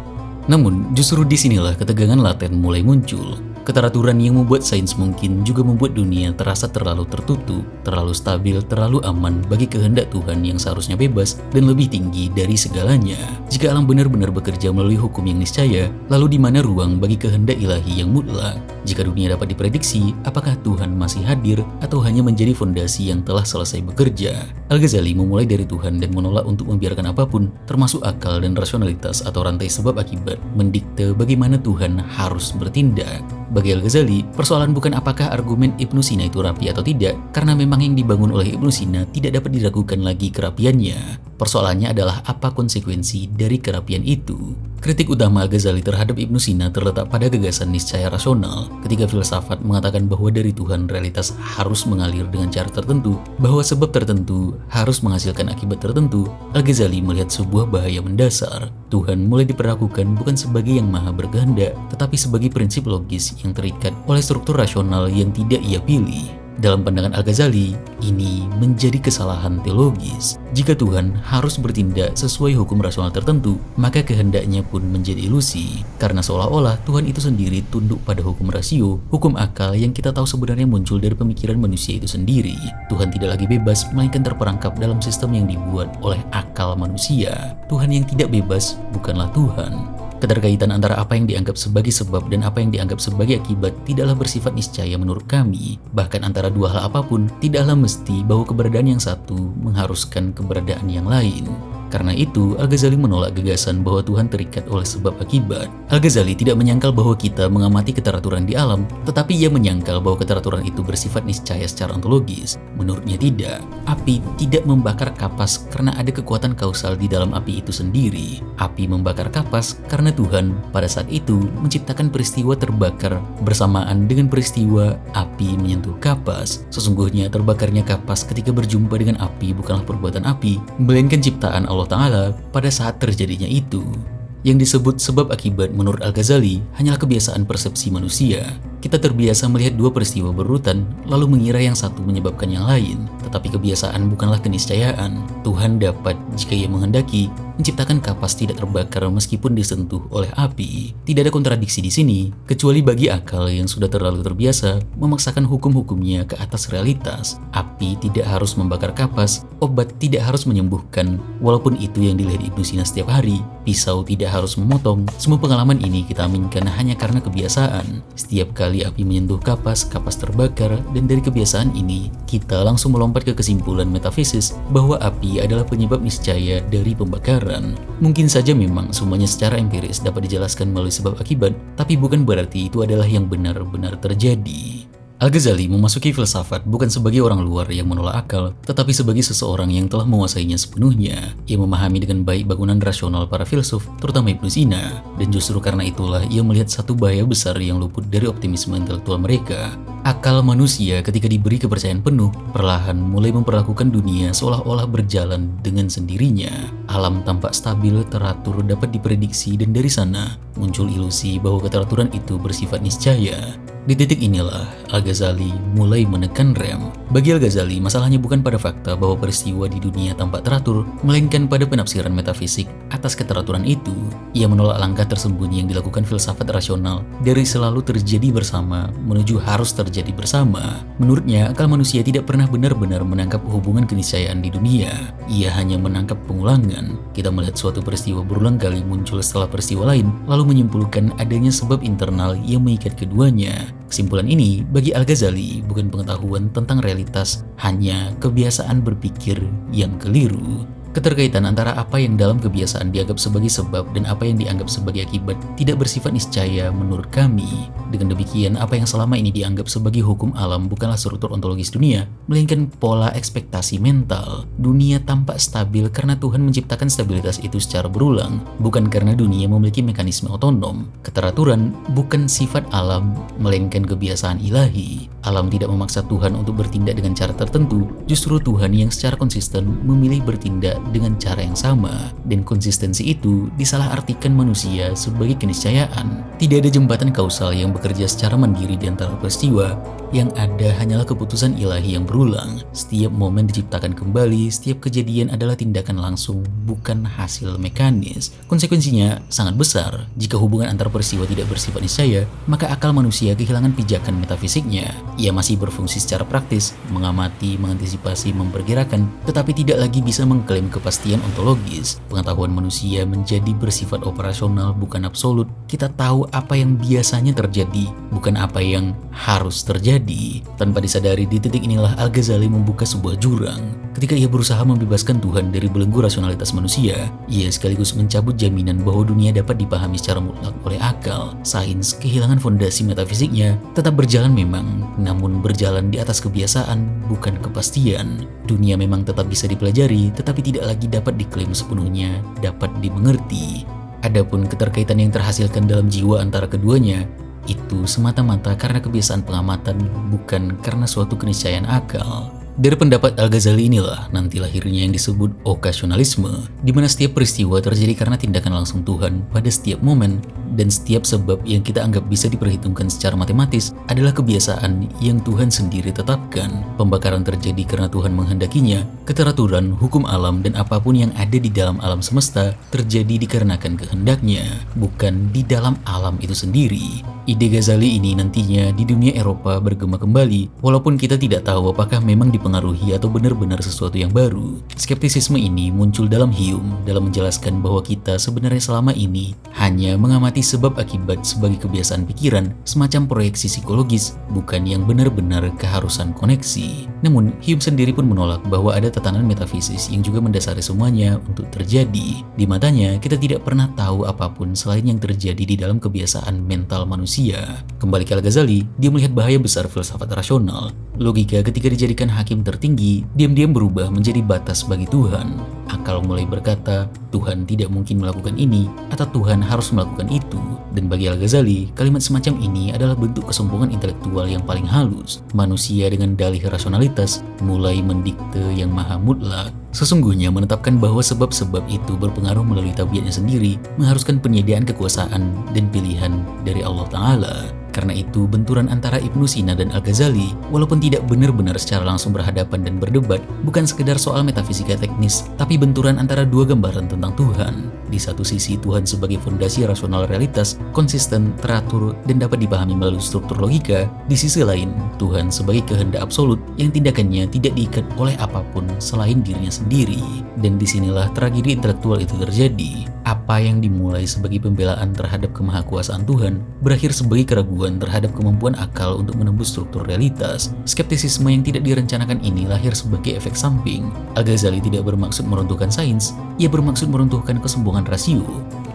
Namun, justru disinilah ketegangan laten mulai muncul. Keteraturan yang membuat sains mungkin juga membuat dunia terasa terlalu tertutup, terlalu stabil, terlalu aman bagi kehendak Tuhan yang seharusnya bebas dan lebih tinggi dari segalanya. Jika alam benar-benar bekerja melalui hukum yang niscaya, lalu di mana ruang bagi kehendak ilahi yang mutlak? Jika dunia dapat diprediksi, apakah Tuhan masih hadir atau hanya menjadi fondasi yang telah selesai bekerja? Al-Ghazali memulai dari Tuhan dan menolak untuk membiarkan apapun, termasuk akal dan rasionalitas atau rantai sebab akibat, mendikte bagaimana Tuhan harus bertindak. Bagi Al-Ghazali, persoalan bukan apakah argumen Ibnu Sina itu rapi atau tidak, karena memang yang dibangun oleh Ibnu Sina tidak dapat diragukan lagi kerapiannya. Persoalannya adalah apa konsekuensi dari kerapian itu. Kritik utama Al-Ghazali terhadap Ibnu Sina terletak pada gagasan niscaya rasional. Ketika filsafat mengatakan bahwa dari Tuhan realitas harus mengalir dengan cara tertentu, bahwa sebab tertentu harus menghasilkan akibat tertentu, Al-Ghazali melihat sebuah bahaya mendasar. Tuhan mulai diperlakukan bukan sebagai yang maha berkehendak, tetapi sebagai prinsip logis yang terikat oleh struktur rasional yang tidak ia pilih. Dalam pandangan Al-Ghazali, ini menjadi kesalahan teologis. Jika Tuhan harus bertindak sesuai hukum rasional tertentu, maka kehendaknya pun menjadi ilusi. Karena seolah-olah Tuhan itu sendiri tunduk pada hukum rasio, hukum akal yang kita tahu sebenarnya muncul dari pemikiran manusia itu sendiri. Tuhan tidak lagi bebas, melainkan terperangkap dalam sistem yang dibuat oleh akal manusia. Tuhan yang tidak bebas bukanlah Tuhan. Keterkaitan antara apa yang dianggap sebagai sebab dan apa yang dianggap sebagai akibat tidaklah bersifat niscaya menurut kami. Bahkan antara dua hal apapun, tidaklah mesti bahwa keberadaan yang satu mengharuskan keberadaan yang lain. Karena itu, Al-Ghazali menolak gagasan bahwa Tuhan terikat oleh sebab akibat. Al-Ghazali tidak menyangkal bahwa kita mengamati keteraturan di alam, tetapi ia menyangkal bahwa keteraturan itu bersifat niscaya secara ontologis. Menurutnya tidak. Api tidak membakar kapas karena ada kekuatan kausal di dalam api itu sendiri. Api membakar kapas karena Tuhan pada saat itu menciptakan peristiwa terbakar bersamaan dengan peristiwa api menyentuh kapas. Sesungguhnya terbakarnya kapas ketika berjumpa dengan api bukanlah perbuatan api, melainkan ciptaan Allah Ta'ala pada saat terjadinya itu. Yang disebut sebab akibat menurut Al-Ghazali hanyalah kebiasaan persepsi manusia. Kita terbiasa melihat dua peristiwa berurutan, lalu mengira yang satu menyebabkan yang lain. Tetapi kebiasaan bukanlah keniscayaan. Tuhan dapat, jika Ia menghendaki, menciptakan kapas tidak terbakar meskipun disentuh oleh api. Tidak ada kontradiksi di sini, kecuali bagi akal yang sudah terlalu terbiasa memaksakan hukum-hukumnya ke atas realitas. Api tidak harus membakar kapas, obat tidak harus menyembuhkan, walaupun itu yang dilihat Ibnu Sina setiap hari. Pisau tidak harus memotong. Semua pengalaman ini kita aminkan hanya karena kebiasaan. Setiap kali api menyentuh kapas, kapas terbakar, dan dari kebiasaan ini, kita langsung melompat ke kesimpulan metafisis bahwa api adalah penyebab niscaya dari pembakaran. Mungkin saja memang semuanya secara empiris dapat dijelaskan melalui sebab akibat, tapi bukan berarti itu adalah yang benar-benar terjadi. Al-Ghazali memasuki filsafat bukan sebagai orang luar yang menolak akal, tetapi sebagai seseorang yang telah menguasainya sepenuhnya. Ia memahami dengan baik bangunan rasional para filsuf, terutama Ibnu Sina, dan justru karena itulah ia melihat satu bahaya besar yang luput dari optimisme intelektual mereka. Akal manusia ketika diberi kepercayaan penuh, perlahan mulai memperlakukan dunia seolah-olah berjalan dengan sendirinya. Alam tampak stabil, teratur, dapat diprediksi, dan dari sana muncul ilusi bahwa keteraturan itu bersifat niscaya. Di titik inilah Al-Ghazali mulai menekan rem. Bagi Al-Ghazali, masalahnya bukan pada fakta bahwa peristiwa di dunia tampak teratur, melainkan pada penafsiran metafisik atas keteraturan itu. Ia menolak langkah tersembunyi yang dilakukan filsafat rasional dari selalu terjadi bersama menuju harus terjadi bersama. Menurutnya, akal manusia tidak pernah benar-benar menangkap hubungan keniscayaan di dunia. Ia hanya menangkap pengulangan. Kita melihat suatu peristiwa berulang kali muncul setelah peristiwa lain, lalu menyimpulkan adanya sebab internal yang mengikat keduanya. Kesimpulan ini bagi Al-Ghazali bukan pengetahuan tentang realitas, hanya kebiasaan berpikir yang keliru. Keterkaitan antara apa yang dalam kebiasaan dianggap sebagai sebab dan apa yang dianggap sebagai akibat tidak bersifat niscaya menurut kami. Dengan demikian, apa yang selama ini dianggap sebagai hukum alam bukanlah struktur ontologis dunia, melainkan pola ekspektasi mental. Dunia tampak stabil karena Tuhan menciptakan stabilitas itu secara berulang, bukan karena dunia memiliki mekanisme otonom. Keteraturan bukan sifat alam, melainkan kebiasaan ilahi. Alam tidak memaksa Tuhan untuk bertindak dengan cara tertentu, justru Tuhan yang secara konsisten memilih bertindak dengan cara yang sama, dan konsistensi itu disalahartikan manusia sebagai keniscayaan. Tidak ada jembatan kausal yang bekerja secara mandiri di antara peristiwa, yang ada hanyalah keputusan ilahi yang berulang. Setiap momen diciptakan kembali, setiap kejadian adalah tindakan langsung, bukan hasil mekanis. Konsekuensinya sangat besar. Jika hubungan antar peristiwa tidak bersifat niscaya, maka akal manusia kehilangan pijakan metafisiknya. Ia masih berfungsi secara praktis, mengamati, mengantisipasi, memperkirakan, tetapi tidak lagi bisa mengklaim kepastian ontologis. Pengetahuan manusia menjadi bersifat operasional, bukan absolut. Kita tahu apa yang biasanya terjadi, bukan apa yang harus terjadi. Tanpa disadari, di titik inilah Al-Ghazali membuka sebuah jurang. Ketika ia berusaha membebaskan Tuhan dari belenggu rasionalitas manusia, ia sekaligus mencabut jaminan bahwa dunia dapat dipahami secara mutlak oleh akal. Sains kehilangan fondasi metafisiknya, tetap berjalan memang, namun berjalan di atas kebiasaan, bukan kepastian. Dunia memang tetap bisa dipelajari, tetapi tidak lagi dapat diklaim sepenuhnya dapat dimengerti. Adapun keterkaitan yang terhasilkan dalam jiwa antara keduanya, itu semata-mata karena kebiasaan pengamatan, bukan karena suatu keniscayaan akal. Dari pendapat Al-Ghazali inilah nanti lahirnya yang disebut okasionalisme, di mana setiap peristiwa terjadi karena tindakan langsung Tuhan pada setiap momen, dan setiap sebab yang kita anggap bisa diperhitungkan secara matematis adalah kebiasaan yang Tuhan sendiri tetapkan. Pembakaran terjadi karena Tuhan menghendakinya, keteraturan, hukum alam, dan apapun yang ada di dalam alam semesta terjadi dikarenakan kehendaknya, bukan di dalam alam itu sendiri. Ide Ghazali ini nantinya di dunia Eropa bergema kembali, walaupun kita tidak tahu apakah memang dipengaruhi dipengaruhi atau benar-benar sesuatu yang baru. Skeptisisme ini muncul dalam Hume dalam menjelaskan bahwa kita sebenarnya selama ini hanya mengamati sebab akibat sebagai kebiasaan pikiran, semacam proyeksi psikologis, bukan yang benar-benar keharusan koneksi. Namun, Hume sendiri pun menolak bahwa ada tatanan metafisis yang juga mendasari semuanya untuk terjadi. Di matanya, kita tidak pernah tahu apapun selain yang terjadi di dalam kebiasaan mental manusia. Kembali ke Al-Ghazali, dia melihat bahaya besar filsafat rasional. Logika ketika dijadikan hakim tertinggi, diam-diam berubah menjadi batas bagi Tuhan. Akal mulai berkata, Tuhan tidak mungkin melakukan ini, atau Tuhan harus melakukan itu. Dan bagi Al-Ghazali, kalimat semacam ini adalah bentuk kesombongan intelektual yang paling halus. Manusia dengan dalih rasionalitas mulai mendikte yang maha mutlak. Sesungguhnya menetapkan bahwa sebab-sebab itu berpengaruh melalui tabiatnya sendiri, mengharuskan penyediaan kekuasaan dan pilihan dari Allah Ta'ala. Karena itu, benturan antara Ibnu Sina dan Al-Ghazali, walaupun tidak benar-benar secara langsung berhadapan dan berdebat, bukan sekedar soal metafisika teknis, tapi benturan antara dua gambaran tentang Tuhan. Di satu sisi, Tuhan sebagai fondasi rasional realitas, konsisten, teratur, dan dapat dipahami melalui struktur logika. Di sisi lain, Tuhan sebagai kehendak absolut yang tindakannya tidak diikat oleh apapun selain dirinya sendiri. Dan disinilah tragedi intelektual itu terjadi. Apa yang dimulai sebagai pembelaan terhadap kemahakuasaan Tuhan, berakhir sebagai keraguan terhadap kemampuan akal untuk menembus struktur realitas. Skeptisisme yang tidak direncanakan ini lahir sebagai efek samping. Al-Ghazali tidak bermaksud meruntuhkan sains, ia bermaksud meruntuhkan kesombongan rasio.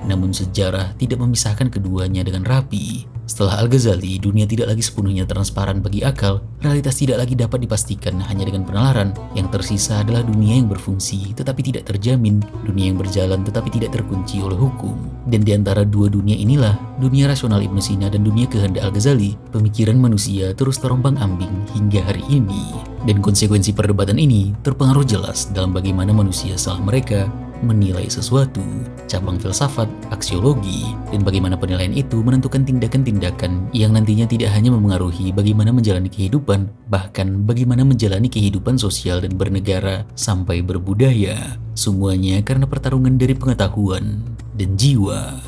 Namun sejarah tidak memisahkan keduanya dengan rapi. Setelah Al-Ghazali, dunia tidak lagi sepenuhnya transparan bagi akal, realitas tidak lagi dapat dipastikan hanya dengan penalaran. Yang tersisa adalah dunia yang berfungsi tetapi tidak terjamin, dunia yang berjalan tetapi tidak terkunci oleh hukum. Dan di antara dua dunia inilah, dunia rasional Ibnu Sina dan dunia kehendak Al-Ghazali, pemikiran manusia terus terombang-ambing hingga hari ini. Dan konsekuensi perdebatan ini terpengaruh jelas dalam bagaimana manusia salah mereka menilai sesuatu, cabang filsafat, aksiologi, dan bagaimana penilaian itu menentukan tindakan-tindakan yang nantinya tidak hanya memengaruhi bagaimana menjalani kehidupan, bahkan bagaimana menjalani kehidupan sosial dan bernegara sampai berbudaya. Semuanya karena pertarungan dari pengetahuan dan jiwa.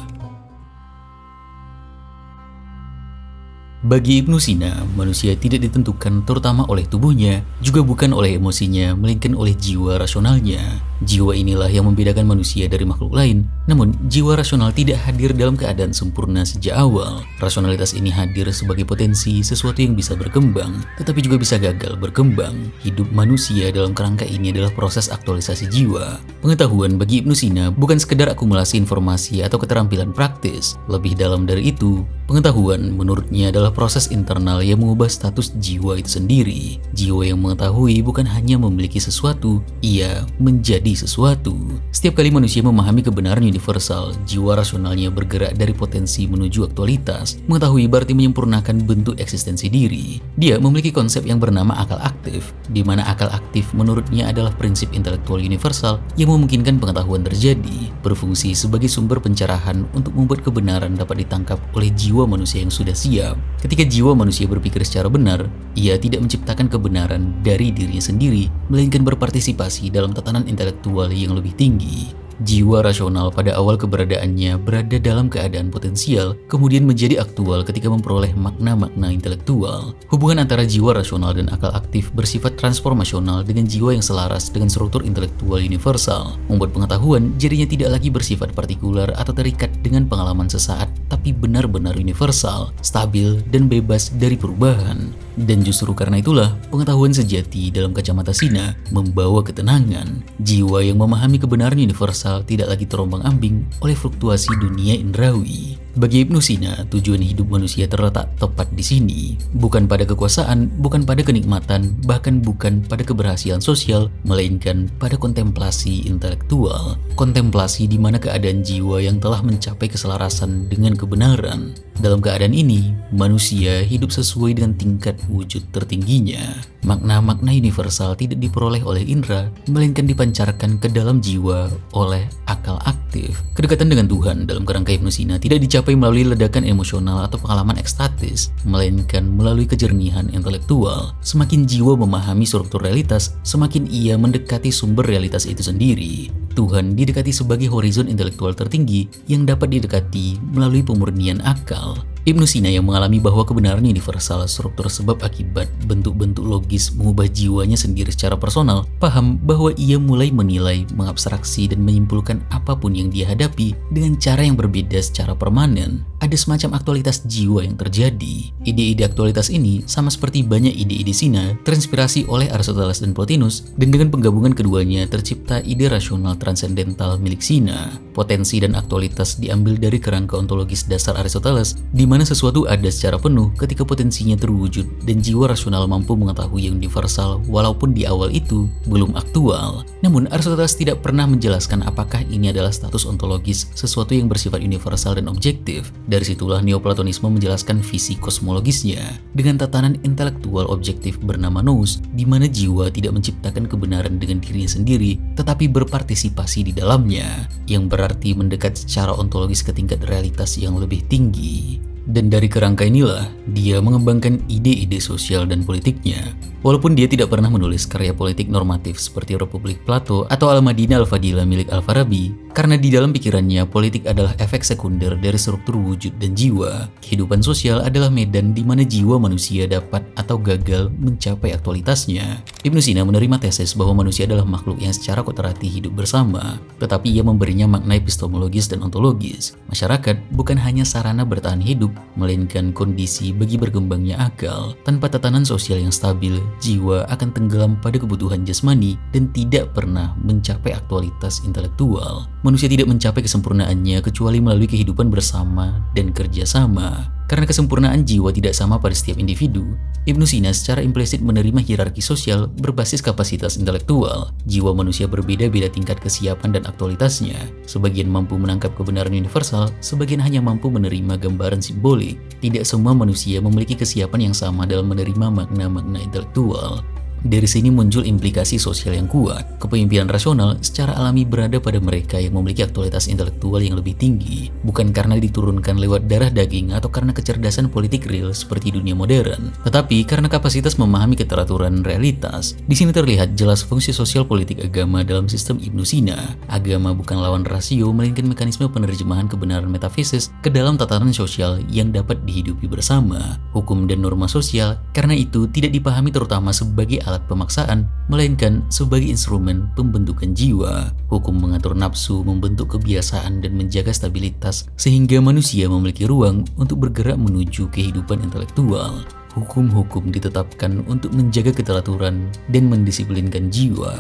Bagi Ibnu Sina, manusia tidak ditentukan terutama oleh tubuhnya, juga bukan oleh emosinya, melainkan oleh jiwa rasionalnya. Jiwa inilah yang membedakan manusia dari makhluk lain. Namun, jiwa rasional tidak hadir dalam keadaan sempurna sejak awal. Rasionalitas ini hadir sebagai potensi sesuatu yang bisa berkembang, tetapi juga bisa gagal berkembang. Hidup manusia dalam kerangka ini adalah proses aktualisasi jiwa. Pengetahuan bagi Ibnu Sina bukan sekedar akumulasi informasi atau keterampilan praktis. Lebih dalam dari itu, pengetahuan menurutnya adalah proses internal yang mengubah status jiwa itu sendiri. Jiwa yang mengetahui bukan hanya memiliki sesuatu, ia menjadi sesuatu. Setiap kali manusia memahami kebenaran universal, jiwa rasionalnya bergerak dari potensi menuju aktualitas. Mengetahui berarti menyempurnakan bentuk eksistensi diri. Dia memiliki konsep yang bernama akal aktif, di mana akal aktif menurutnya adalah prinsip intelektual universal yang memungkinkan pengetahuan terjadi, berfungsi sebagai sumber pencerahan untuk membuat kebenaran dapat ditangkap oleh jiwa manusia yang sudah siap. Ketika jiwa manusia berpikir secara benar, ia tidak menciptakan kebenaran dari dirinya sendiri, melainkan berpartisipasi dalam tatanan intelektual yang lebih tinggi. Jiwa rasional pada awal keberadaannya berada dalam keadaan potensial, kemudian menjadi aktual ketika memperoleh makna-makna intelektual. Hubungan antara jiwa rasional dan akal aktif bersifat transformasional dengan jiwa yang selaras dengan struktur intelektual universal, membuat pengetahuan jadinya tidak lagi bersifat partikular atau terikat dengan pengalaman sesaat, tapi benar-benar universal, stabil, dan bebas dari perubahan. Dan justru karena itulah, pengetahuan sejati dalam kacamata Sina membawa ketenangan. Jiwa yang memahami kebenaran universal tidak lagi terombang-ambing oleh fluktuasi dunia indrawi. Bagi Ibnu Sina, tujuan hidup manusia terletak tepat di sini. Bukan pada kekuasaan, bukan pada kenikmatan, bahkan bukan pada keberhasilan sosial, melainkan pada kontemplasi intelektual. Kontemplasi di mana keadaan jiwa yang telah mencapai keselarasan dengan kebenaran. Dalam keadaan ini, manusia hidup sesuai dengan tingkat wujud tertingginya. Makna-makna universal tidak diperoleh oleh indera, melainkan dipancarkan ke dalam jiwa oleh akal aktif. Kedekatan dengan Tuhan dalam kerangka Ibnu Sina tidak dicapai melalui ledakan emosional atau pengalaman ekstatis, melainkan melalui kejernihan intelektual. Semakin jiwa memahami struktur realitas, semakin ia mendekati sumber realitas itu sendiri. Tuhan didekati sebagai horizon intelektual tertinggi yang dapat didekati melalui pemurnian akal. Ibnu Sina yang mengalami bahwa kebenaran universal struktur sebab akibat bentuk-bentuk logis mengubah jiwanya sendiri secara personal, paham bahwa ia mulai menilai, mengabstraksi dan menyimpulkan apapun yang dia hadapi dengan cara yang berbeda secara permanen. Ada semacam aktualitas jiwa yang terjadi. Ide-ide aktualitas ini sama seperti banyak ide-ide Sina terinspirasi oleh Aristoteles dan Plotinus, dan dengan penggabungan keduanya tercipta ide rasional transendental milik Sina. Potensi dan aktualitas diambil dari kerangka ontologis dasar Aristoteles, di mana sesuatu ada secara penuh ketika potensinya terwujud dan jiwa rasional mampu mengetahui yang universal walaupun di awal itu belum aktual. Namun Aristoteles tidak pernah menjelaskan apakah ini adalah status ontologis, sesuatu yang bersifat universal dan objektif. Dari situlah Neoplatonisme menjelaskan visi kosmologisnya dengan tatanan intelektual objektif bernama nous, di mana jiwa tidak menciptakan kebenaran dengan dirinya sendiri tetapi berpartisipasi di dalamnya, yang berarti mendekat secara ontologis ke tingkat realitas yang lebih tinggi. Dan dari kerangka inilah, dia mengembangkan ide-ide sosial dan politiknya. Walaupun dia tidak pernah menulis karya politik normatif seperti Republik Plato atau Al-Madinah Al-Fadilah milik Al-Farabi, karena di dalam pikirannya politik adalah efek sekunder dari struktur wujud dan jiwa. Kehidupan sosial adalah medan di mana jiwa manusia dapat atau gagal mencapai aktualitasnya. Ibnu Sina menerima tesis bahwa manusia adalah makhluk yang secara kotorati hidup bersama, tetapi ia memberinya makna epistemologis dan ontologis. Masyarakat bukan hanya sarana bertahan hidup, melainkan kondisi bagi berkembangnya akal. Tanpa tatanan sosial yang stabil, jiwa akan tenggelam pada kebutuhan jasmani dan tidak pernah mencapai aktualitas intelektual. Manusia tidak mencapai kesempurnaannya kecuali melalui kehidupan bersama dan kerjasama. Karena kesempurnaan jiwa tidak sama pada setiap individu, Ibnu Sina secara implisit menerima hierarki sosial berbasis kapasitas intelektual. Jiwa manusia berbeda-beda tingkat kesiapan dan aktualitasnya. Sebagian mampu menangkap kebenaran universal, sebagian hanya mampu menerima gambaran simbolik. Tidak semua manusia memiliki kesiapan yang sama dalam menerima makna-makna intelektual. Dari sini muncul implikasi sosial yang kuat. Kepemimpinan rasional secara alami berada pada mereka yang memiliki aktualitas intelektual yang lebih tinggi, bukan karena diturunkan lewat darah daging atau karena kecerdasan politik real seperti dunia modern, tetapi karena kapasitas memahami keteraturan realitas. Di sini terlihat jelas fungsi sosial politik agama dalam sistem Ibnu Sina. Agama bukan lawan rasio, melainkan mekanisme penerjemahan kebenaran metafisis ke dalam tatanan sosial yang dapat dihidupi bersama. Hukum dan norma sosial karena itu tidak dipahami terutama sebagai alat pemaksaan, melainkan sebagai instrumen pembentukan jiwa. Hukum mengatur nafsu, membentuk kebiasaan dan menjaga stabilitas sehingga manusia memiliki ruang untuk bergerak menuju kehidupan intelektual. Hukum-hukum ditetapkan untuk menjaga keteraturan dan mendisiplinkan jiwa.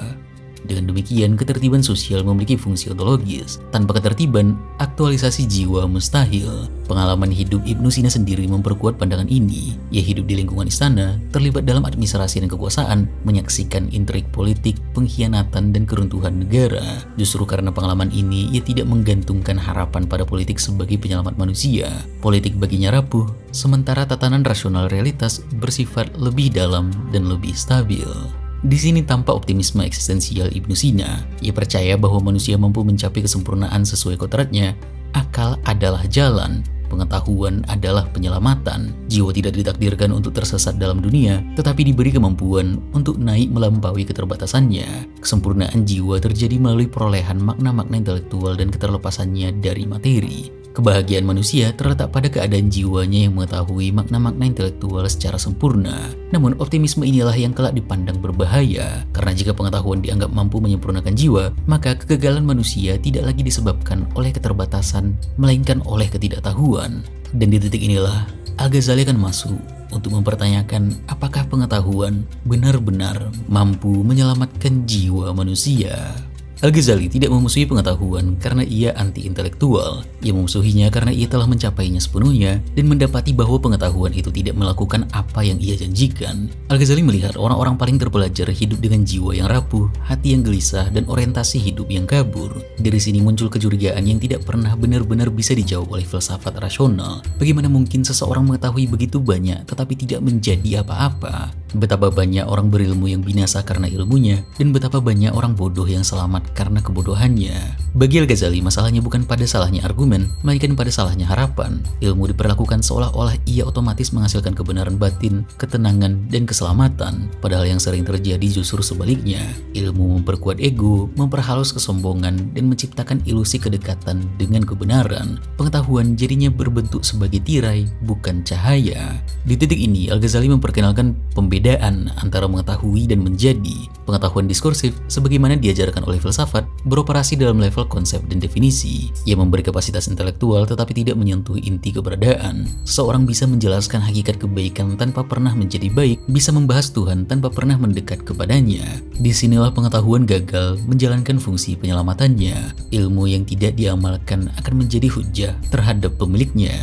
Dengan demikian, ketertiban sosial memiliki fungsi ontologis. Tanpa ketertiban, aktualisasi jiwa mustahil. Pengalaman hidup Ibnu Sina sendiri memperkuat pandangan ini. Ia hidup di lingkungan istana, terlibat dalam administrasi dan kekuasaan, menyaksikan intrik politik, pengkhianatan, dan keruntuhan negara. Justru karena pengalaman ini, ia tidak menggantungkan harapan pada politik sebagai penyelamat manusia. Politik baginya rapuh, sementara tatanan rasional realitas bersifat lebih dalam dan lebih stabil. Di sini tampak optimisme eksistensial Ibnu Sina. Ia percaya bahwa manusia mampu mencapai kesempurnaan sesuai kodratnya. Akal adalah jalan, pengetahuan adalah penyelamatan. Jiwa tidak ditakdirkan untuk tersesat dalam dunia, tetapi diberi kemampuan untuk naik melampaui keterbatasannya. Kesempurnaan jiwa terjadi melalui perolehan makna-makna intelektual dan keterlepasannya dari materi. Kebahagiaan manusia terletak pada keadaan jiwanya yang mengetahui makna-makna intelektual secara sempurna. Namun optimisme inilah yang kelak dipandang berbahaya, karena jika pengetahuan dianggap mampu menyempurnakan jiwa, maka kegagalan manusia tidak lagi disebabkan oleh keterbatasan, melainkan oleh ketidaktahuan. Dan di titik inilah, Al-Ghazali akan masuk untuk mempertanyakan apakah pengetahuan benar-benar mampu menyelamatkan jiwa manusia. Al-Ghazali tidak memusuhi pengetahuan karena ia anti-intelektual. Ia memusuhinya karena ia telah mencapainya sepenuhnya dan mendapati bahwa pengetahuan itu tidak melakukan apa yang ia janjikan. Al-Ghazali melihat orang-orang paling terpelajar hidup dengan jiwa yang rapuh, hati yang gelisah, dan orientasi hidup yang kabur. Dari sini muncul kecurigaan yang tidak pernah benar-benar bisa dijawab oleh filsafat rasional. Bagaimana mungkin seseorang mengetahui begitu banyak tetapi tidak menjadi apa-apa? Betapa banyak orang berilmu yang binasa karena ilmunya, dan betapa banyak orang bodoh yang selamat karena kebodohannya. Bagi Al-Ghazali, masalahnya bukan pada salahnya argumen, melainkan pada salahnya harapan. Ilmu diperlakukan seolah-olah ia otomatis menghasilkan kebenaran batin, ketenangan, dan keselamatan. Padahal yang sering terjadi justru sebaliknya. Ilmu memperkuat ego, memperhalus kesombongan, dan menciptakan ilusi kedekatan dengan kebenaran. Pengetahuan jadinya berbentuk sebagai tirai, bukan cahaya. Di titik ini, Al-Ghazali memperkenalkan pembedaan antara mengetahui dan menjadi. Pengetahuan diskursif, sebagaimana diajarkan oleh filsafat, beroperasi dalam level konsep dan definisi. Ia memberi kapasitas intelektual tetapi tidak menyentuh inti keberadaan. Seseorang bisa menjelaskan hakikat kebaikan tanpa pernah menjadi baik, bisa membahas Tuhan tanpa pernah mendekat kepadanya. Disinilah pengetahuan gagal menjalankan fungsi penyelamatannya. Ilmu yang tidak diamalkan akan menjadi hujjah terhadap pemiliknya.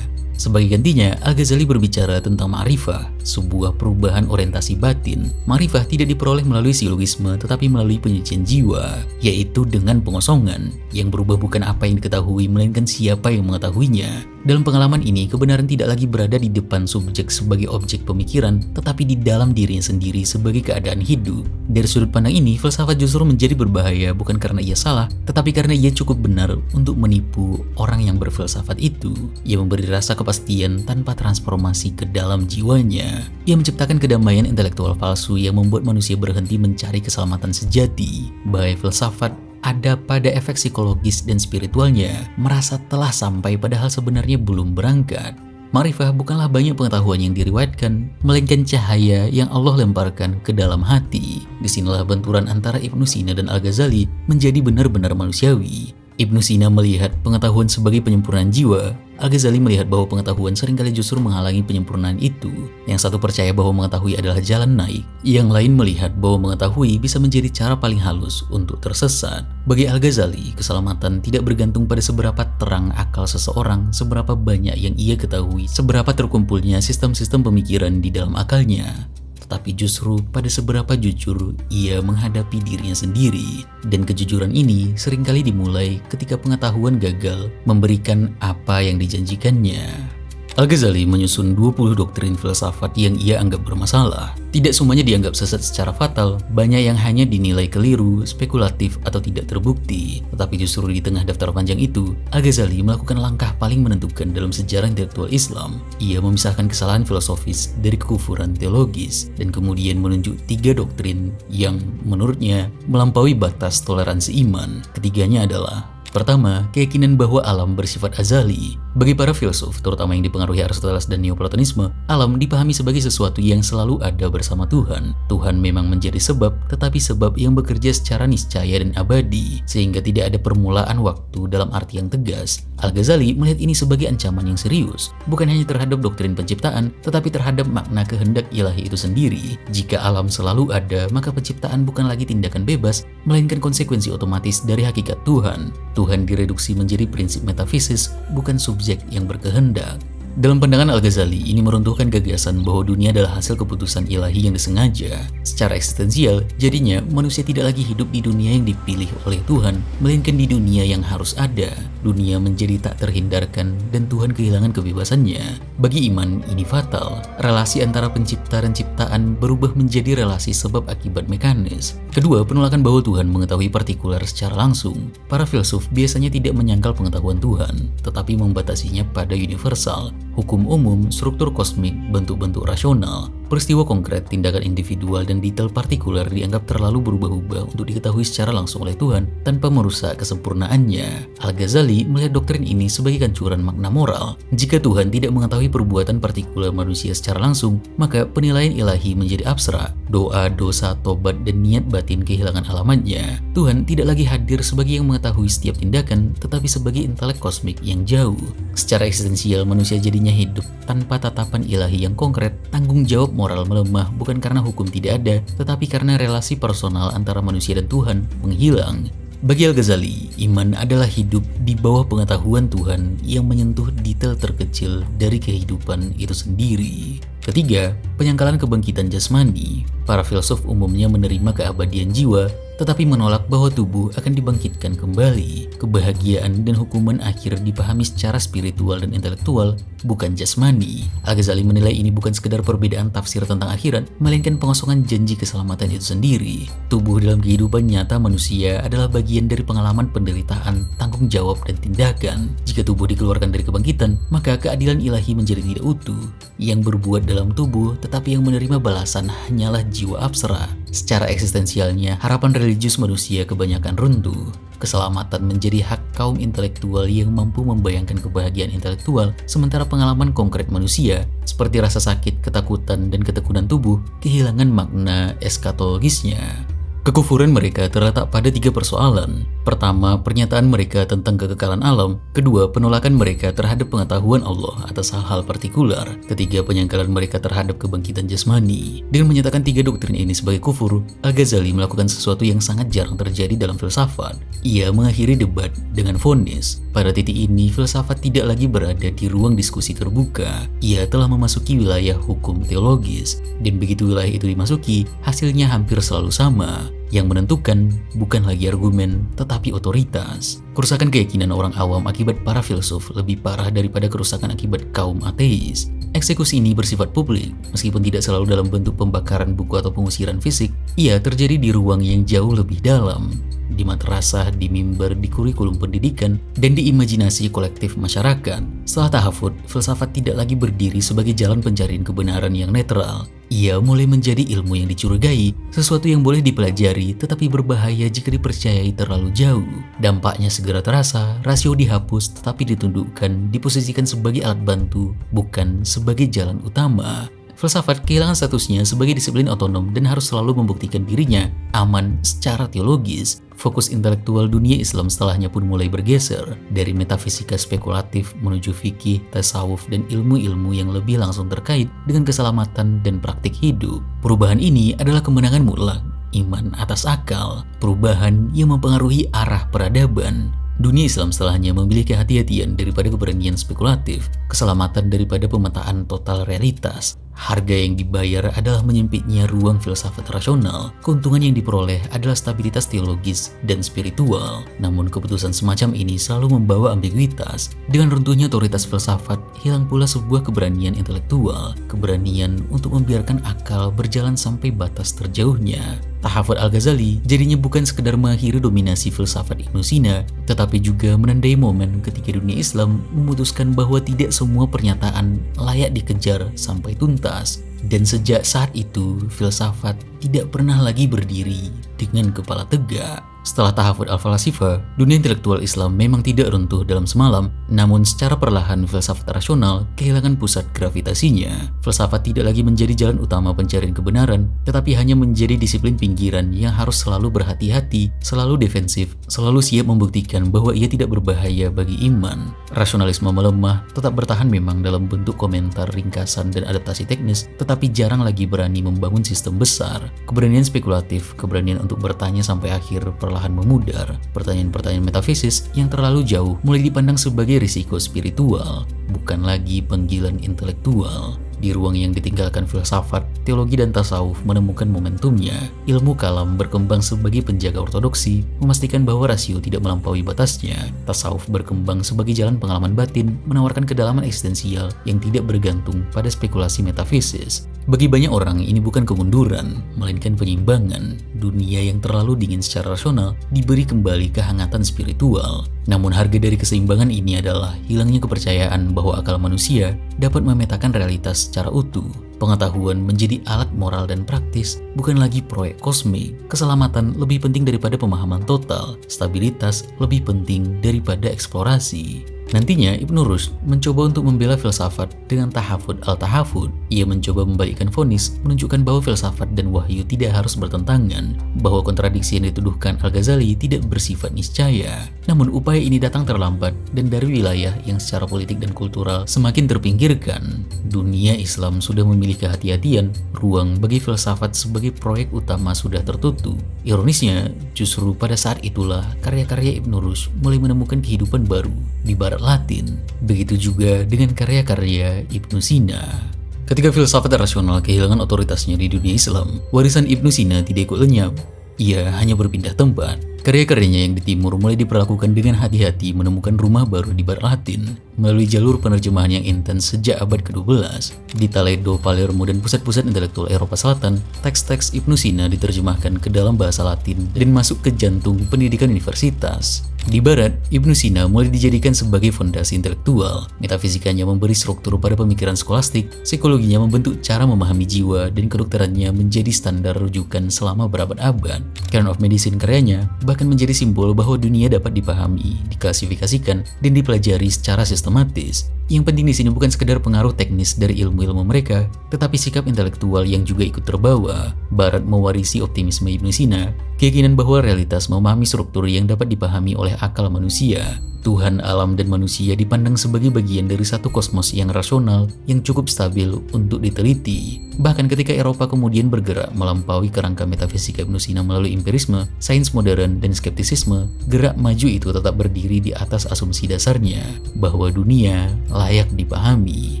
Sebagai gantinya, Al-Ghazali berbicara tentang ma'rifah, sebuah perubahan orientasi batin. Ma'rifah tidak diperoleh melalui silogisme tetapi melalui penyucian jiwa, yaitu dengan pengosongan. Yang berubah bukan apa yang diketahui, melainkan siapa yang mengetahuinya. Dalam pengalaman ini, kebenaran tidak lagi berada di depan subjek sebagai objek pemikiran, tetapi di dalam dirinya sendiri sebagai keadaan hidup. Dari sudut pandang ini, filsafat justru menjadi berbahaya bukan karena ia salah, tetapi karena ia cukup benar untuk menipu orang yang berfilsafat itu. Ia memberi rasa kepastian tanpa transformasi ke dalam jiwanya. Ia menciptakan kedamaian intelektual palsu yang membuat manusia berhenti mencari keselamatan sejati. Bahaya filsafat ada pada efek psikologis dan spiritualnya, merasa telah sampai padahal sebenarnya belum berangkat. Ma'rifah bukanlah banyak pengetahuan yang diriwayatkan, melainkan cahaya yang Allah lemparkan ke dalam hati. Disinilah benturan antara Ibnu Sina dan Al-Ghazali menjadi benar-benar manusiawi. Ibnu Sina melihat pengetahuan sebagai penyempurnaan jiwa, Al-Ghazali melihat bahwa pengetahuan seringkali justru menghalangi penyempurnaan itu. Yang satu percaya bahwa mengetahui adalah jalan naik, yang lain melihat bahwa mengetahui bisa menjadi cara paling halus untuk tersesat. Bagi Al-Ghazali, keselamatan tidak bergantung pada seberapa terang akal seseorang, seberapa banyak yang ia ketahui, seberapa terkumpulnya sistem-sistem pemikiran di dalam akalnya, tapi justru pada seberapa jujur ia menghadapi dirinya sendiri. Dan kejujuran ini seringkali dimulai ketika pengetahuan gagal memberikan apa yang dijanjikannya. Al-Ghazali menyusun 20 doktrin filsafat yang ia anggap bermasalah. Tidak semuanya dianggap sesat secara fatal, banyak yang hanya dinilai keliru, spekulatif, atau tidak terbukti. Tetapi justru di tengah daftar panjang itu, Al-Ghazali melakukan langkah paling menentukan dalam sejarah intelektual Islam. Ia memisahkan kesalahan filosofis dari kekufuran teologis, dan kemudian menunjuk 3 doktrin yang menurutnya melampaui batas toleransi iman. Ketiganya adalah: pertama, keyakinan bahwa alam bersifat azali. Bagi para filsuf, terutama yang dipengaruhi Aristoteles dan Neoplatonisme, alam dipahami sebagai sesuatu yang selalu ada bersama Tuhan. Tuhan memang menjadi sebab, tetapi sebab yang bekerja secara niscaya dan abadi, sehingga tidak ada permulaan waktu dalam arti yang tegas. Al-Ghazali melihat ini sebagai ancaman yang serius, bukan hanya terhadap doktrin penciptaan, tetapi terhadap makna kehendak ilahi itu sendiri. Jika alam selalu ada, maka penciptaan bukan lagi tindakan bebas, melainkan konsekuensi otomatis dari hakikat Tuhan. Tuhan direduksi menjadi prinsip metafisis, bukan subjek yang berkehendak. Dalam pandangan Al-Ghazali, ini meruntuhkan gagasan bahwa dunia adalah hasil keputusan ilahi yang disengaja. Secara eksistensial, jadinya manusia tidak lagi hidup di dunia yang dipilih oleh Tuhan, melainkan di dunia yang harus ada. Dunia menjadi tak terhindarkan dan Tuhan kehilangan kebebasannya. Bagi iman, ini fatal. Relasi antara pencipta dan ciptaan berubah menjadi relasi sebab akibat mekanis. Kedua, penolakan bahwa Tuhan mengetahui partikular secara langsung. Para filsuf biasanya tidak menyangkal pengetahuan Tuhan, tetapi membatasinya pada universal. Hukum umum, struktur kosmik, bentuk-bentuk rasional, peristiwa konkret, tindakan individual, dan detail partikular dianggap terlalu berubah-ubah untuk diketahui secara langsung oleh Tuhan tanpa merusak kesempurnaannya. Al-Ghazali melihat doktrin ini sebagai kancuran makna moral. Jika Tuhan tidak mengetahui perbuatan partikular manusia secara langsung, maka penilaian ilahi menjadi abstrak. Doa, dosa, tobat, dan niat batin kehilangan alamatnya. Tuhan tidak lagi hadir sebagai yang mengetahui setiap tindakan, tetapi sebagai intelek kosmik yang jauh. Secara eksistensial, manusia jadinya hidup tanpa tatapan ilahi yang konkret. Tanggung jawab moral melemah bukan karena hukum tidak ada, tetapi karena relasi personal antara manusia dan Tuhan menghilang. Bagi Al-Ghazali, iman adalah hidup di bawah pengetahuan Tuhan yang menyentuh detail terkecil dari kehidupan itu sendiri. Ketiga, penyangkalan kebangkitan jasmani. Para filsuf umumnya menerima keabadian jiwa, tetapi menolak bahwa tubuh akan dibangkitkan kembali. Kebahagiaan dan hukuman akhir dipahami secara spiritual dan intelektual, bukan jasmani. Al-Ghazali menilai ini bukan sekedar perbedaan tafsir tentang akhirat, melainkan pengosongan janji keselamatan itu sendiri. Tubuh dalam kehidupan nyata manusia adalah bagian dari pengalaman penderitaan, tanggung jawab, dan tindakan. Jika tubuh dikeluarkan dari kebangkitan, maka keadilan ilahi menjadi tidak utuh. Yang berbuat dalam tubuh, tetapi yang menerima balasan hanyalah jiwa abstrak. Secara eksistensialnya, harapan religius manusia kebanyakan runtuh. Keselamatan menjadi hak kaum intelektual yang mampu membayangkan kebahagiaan intelektual, sementara pengalaman konkret manusia, seperti rasa sakit, ketakutan, dan ketekunan tubuh, kehilangan makna eskatologisnya. Kekufuran mereka terletak pada 3 persoalan. Pertama, pernyataan mereka tentang kekekalan alam. Kedua, penolakan mereka terhadap pengetahuan Allah atas hal-hal partikular. Ketiga, penyangkalan mereka terhadap kebangkitan jasmani. Dengan menyatakan 3 doktrin ini sebagai kufur, Al-Ghazali melakukan sesuatu yang sangat jarang terjadi dalam filsafat. Ia mengakhiri debat dengan vonis. Pada titik ini, filsafat tidak lagi berada di ruang diskusi terbuka. Ia telah memasuki wilayah hukum teologis. Dan begitu wilayah itu dimasuki, hasilnya hampir selalu sama. Yang menentukan bukan lagi argumen, tetapi otoritas. Kerusakan keyakinan orang awam akibat para filsuf lebih parah daripada kerusakan akibat kaum ateis. Eksekusi ini bersifat publik, meskipun tidak selalu dalam bentuk pembakaran buku atau pengusiran fisik. Ia terjadi di ruang yang jauh lebih dalam, di madrasah, di mimbar, di kurikulum pendidikan, dan di imajinasi kolektif masyarakat. Setelah tahafud, filsafat tidak lagi berdiri sebagai jalan pencarian kebenaran yang netral. Ia mulai menjadi ilmu yang dicurigai, sesuatu yang boleh dipelajari tetapi berbahaya jika dipercayai terlalu jauh. Dampaknya segera terasa, rasio dihapus tetapi ditundukkan, diposisikan sebagai alat bantu, bukan sebagai jalan utama. Filsafat kehilangan statusnya sebagai disiplin otonom dan harus selalu membuktikan dirinya aman secara teologis. Fokus intelektual dunia Islam setelahnya pun mulai bergeser dari metafisika spekulatif menuju fikih, tasawuf, dan ilmu-ilmu yang lebih langsung terkait dengan keselamatan dan praktik hidup. Perubahan ini adalah kemenangan mutlak iman atas akal, perubahan yang mempengaruhi arah peradaban. Dunia Islam setelahnya memilih kehati-hatian daripada keberanian spekulatif, keselamatan daripada pemetaan total realitas. Harga yang dibayar adalah menyempitnya ruang filsafat rasional. Keuntungan yang diperoleh adalah stabilitas teologis dan spiritual. Namun keputusan semacam ini selalu membawa ambiguitas. Dengan runtuhnya otoritas filsafat, hilang pula sebuah keberanian intelektual. Keberanian untuk membiarkan akal berjalan sampai batas terjauhnya. Tahafud Al-Ghazali jadinya bukan sekedar mengakhiri dominasi filsafat Ibnu Sina, tetapi juga menandai momen ketika dunia Islam memutuskan bahwa tidak semua pernyataan layak dikejar sampai tuntas. Dan sejak saat itu, filsafat tidak pernah lagi berdiri dengan kepala tegak. Setelah tahafud al-falasifa, dunia intelektual Islam memang tidak runtuh dalam semalam, namun secara perlahan filsafat rasional kehilangan pusat gravitasinya. Filsafat tidak lagi menjadi jalan utama pencarian kebenaran, tetapi hanya menjadi disiplin pinggiran yang harus selalu berhati-hati, selalu defensif, selalu siap membuktikan bahwa ia tidak berbahaya bagi iman. Rasionalisme melemah, tetap bertahan memang dalam bentuk komentar, ringkasan, dan adaptasi teknis, tetapi jarang lagi berani membangun sistem besar. Keberanian spekulatif, keberanian untuk bertanya sampai akhir perlahan memudar. Pertanyaan-pertanyaan metafisis yang terlalu jauh mulai dipandang sebagai risiko spiritual, bukan lagi panggilan intelektual. Di ruang yang ditinggalkan filsafat, teologi dan tasawuf menemukan momentumnya. Ilmu kalam berkembang sebagai penjaga ortodoksi, memastikan bahwa rasio tidak melampaui batasnya. Tasawuf berkembang sebagai jalan pengalaman batin, menawarkan kedalaman eksistensial yang tidak bergantung pada spekulasi metafisis. Bagi banyak orang, ini bukan kemunduran, melainkan penyimbangan. Dunia yang terlalu dingin secara rasional diberi kembali kehangatan spiritual. Namun harga dari keseimbangan ini adalah hilangnya kepercayaan bahwa akal manusia dapat memetakan realitas secara utuh. Pengetahuan menjadi alat moral dan praktis, bukan lagi proyek kosmik. Keselamatan lebih penting daripada pemahaman total. Stabilitas lebih penting daripada eksplorasi. Nantinya Ibnu Rushd mencoba untuk membela filsafat dengan tahafud al-tahafud. Ia mencoba membalikkan vonis, menunjukkan bahwa filsafat dan wahyu tidak harus bertentangan, bahwa kontradiksi yang dituduhkan Al-Ghazali tidak bersifat niscaya. Namun upaya ini datang terlambat dan dari wilayah yang secara politik dan kultural semakin terpinggirkan. Dunia Islam sudah memilih kehati-hatian, ruang bagi filsafat sebagai proyek utama sudah tertutup. Ironisnya, justru pada saat itulah karya-karya Ibnu Rushd mulai menemukan kehidupan baru di Barat Latin. Begitu juga dengan karya-karya Ibnu Sina. Ketika filsafat rasional kehilangan otoritasnya di dunia Islam, warisan Ibnu Sina tidak ikut lenyap. Ia hanya berpindah tempat. Karya-karyanya yang di timur mulai diperlakukan dengan hati-hati menemukan rumah baru di barat Latin melalui jalur penerjemahan yang intens sejak abad ke-12. Di Toledo, Palermo, dan pusat-pusat intelektual Eropa Selatan, teks-teks Ibnu Sina diterjemahkan ke dalam bahasa Latin dan masuk ke jantung pendidikan universitas. Di barat, Ibnu Sina mulai dijadikan sebagai fondasi intelektual. Metafisikanya memberi struktur pada pemikiran skolastik, psikologinya membentuk cara memahami jiwa, dan kedokterannya menjadi standar rujukan selama berabad-abad. Canon of Medicine karyanya bahkan menjadi simbol bahwa dunia dapat dipahami, diklasifikasikan, dan dipelajari secara sistematis. Yang penting di sini bukan sekedar pengaruh teknis dari ilmu-ilmu mereka, tetapi sikap intelektual yang juga ikut terbawa. Barat mewarisi optimisme Ibnu Sina, keyakinan bahwa realitas memahami struktur yang dapat dipahami oleh akal manusia. Tuhan, alam, dan manusia dipandang sebagai bagian dari satu kosmos yang rasional yang cukup stabil untuk diteliti. Bahkan ketika Eropa kemudian bergerak melampaui kerangka metafisika Ibnu Sina melalui empirisme, sains modern, dan skeptisisme, gerak maju itu tetap berdiri di atas asumsi dasarnya bahwa dunia layak dipahami.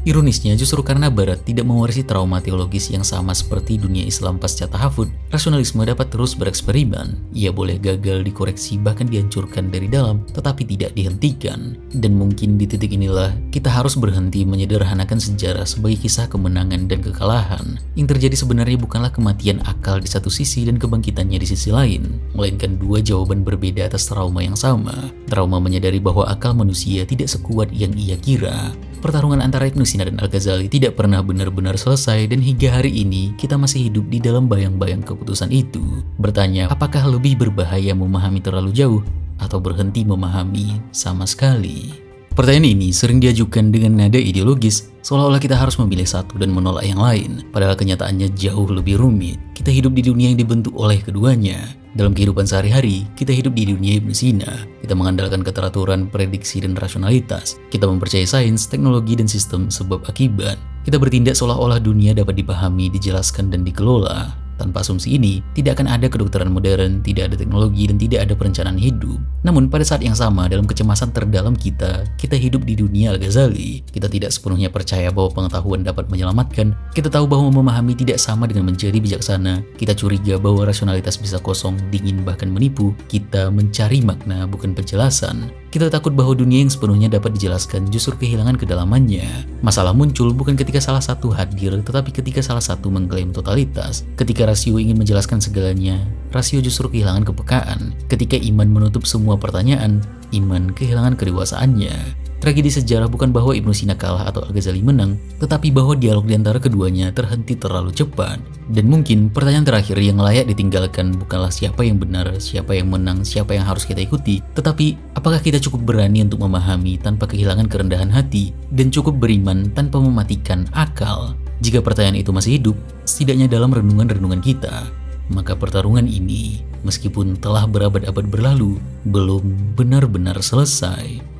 Ironisnya, justru karena Barat tidak mewarisi trauma teologis yang sama seperti dunia Islam pasca tahafud, rasionalisme dapat terus bereksperimen. Ia boleh gagal dikoreksi bahkan dihancurkan dari dalam, tetapi tidak dihentikan. Dan mungkin di titik inilah kita harus berhenti menyederhanakan sejarah sebagai kisah kemenangan dan kekalahan. Yang terjadi sebenarnya bukanlah kematian akal di satu sisi dan kebangkitannya di sisi lain, melainkan dua jawaban berbeda atas trauma yang sama. Trauma menyadari bahwa akal manusia tidak sekuat yang ia kira. Pertarungan antara Ibnu Sina dan Al-Ghazali tidak pernah benar-benar selesai, dan hingga hari ini kita masih hidup di dalam bayang-bayang keputusan itu. Bertanya, apakah lebih berbahaya memahami terlalu jauh atau berhenti memahami sama sekali? Pertanyaan ini sering diajukan dengan nada ideologis, seolah-olah kita harus memilih satu dan menolak yang lain. Padahal kenyataannya jauh lebih rumit. Kita hidup di dunia yang dibentuk oleh keduanya. Dalam kehidupan sehari-hari, kita hidup di dunia Ibnu Sina. Kita mengandalkan keteraturan, prediksi, dan rasionalitas. Kita mempercayai sains, teknologi, dan sistem sebab akibat. Kita bertindak seolah-olah dunia dapat dipahami, dijelaskan, dan dikelola. Tanpa asumsi ini, tidak akan ada kedokteran modern, tidak ada teknologi, dan tidak ada perencanaan hidup. Namun pada saat yang sama, dalam kecemasan terdalam kita hidup di dunia Al-Ghazali. Kita tidak sepenuhnya percaya bahwa pengetahuan dapat menyelamatkan. Kita tahu bahwa memahami tidak sama dengan menjadi bijaksana. Kita curiga bahwa rasionalitas bisa kosong, dingin, bahkan menipu. Kita mencari makna, bukan penjelasan. Kita takut bahwa dunia yang sepenuhnya dapat dijelaskan justru kehilangan kedalamannya. Masalah muncul bukan ketika salah satu hadir, tetapi ketika salah satu mengklaim totalitas. Ketika rasio ingin menjelaskan segalanya, rasio justru kehilangan kepekaan. Ketika iman menutup semua pertanyaan, iman kehilangan kedewasaannya. Tragedi sejarah bukan bahwa Ibnu Sina kalah atau Al-Ghazali menang, tetapi bahwa dialog di antara keduanya terhenti terlalu cepat. Dan mungkin pertanyaan terakhir yang layak ditinggalkan bukanlah siapa yang benar, siapa yang menang, siapa yang harus kita ikuti, tetapi apakah kita cukup berani untuk memahami tanpa kehilangan kerendahan hati, dan cukup beriman tanpa mematikan akal. Jika pertanyaan itu masih hidup, setidaknya dalam renungan-renungan kita, maka pertarungan ini, meskipun telah berabad-abad berlalu, belum benar-benar selesai.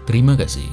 Terima kasih.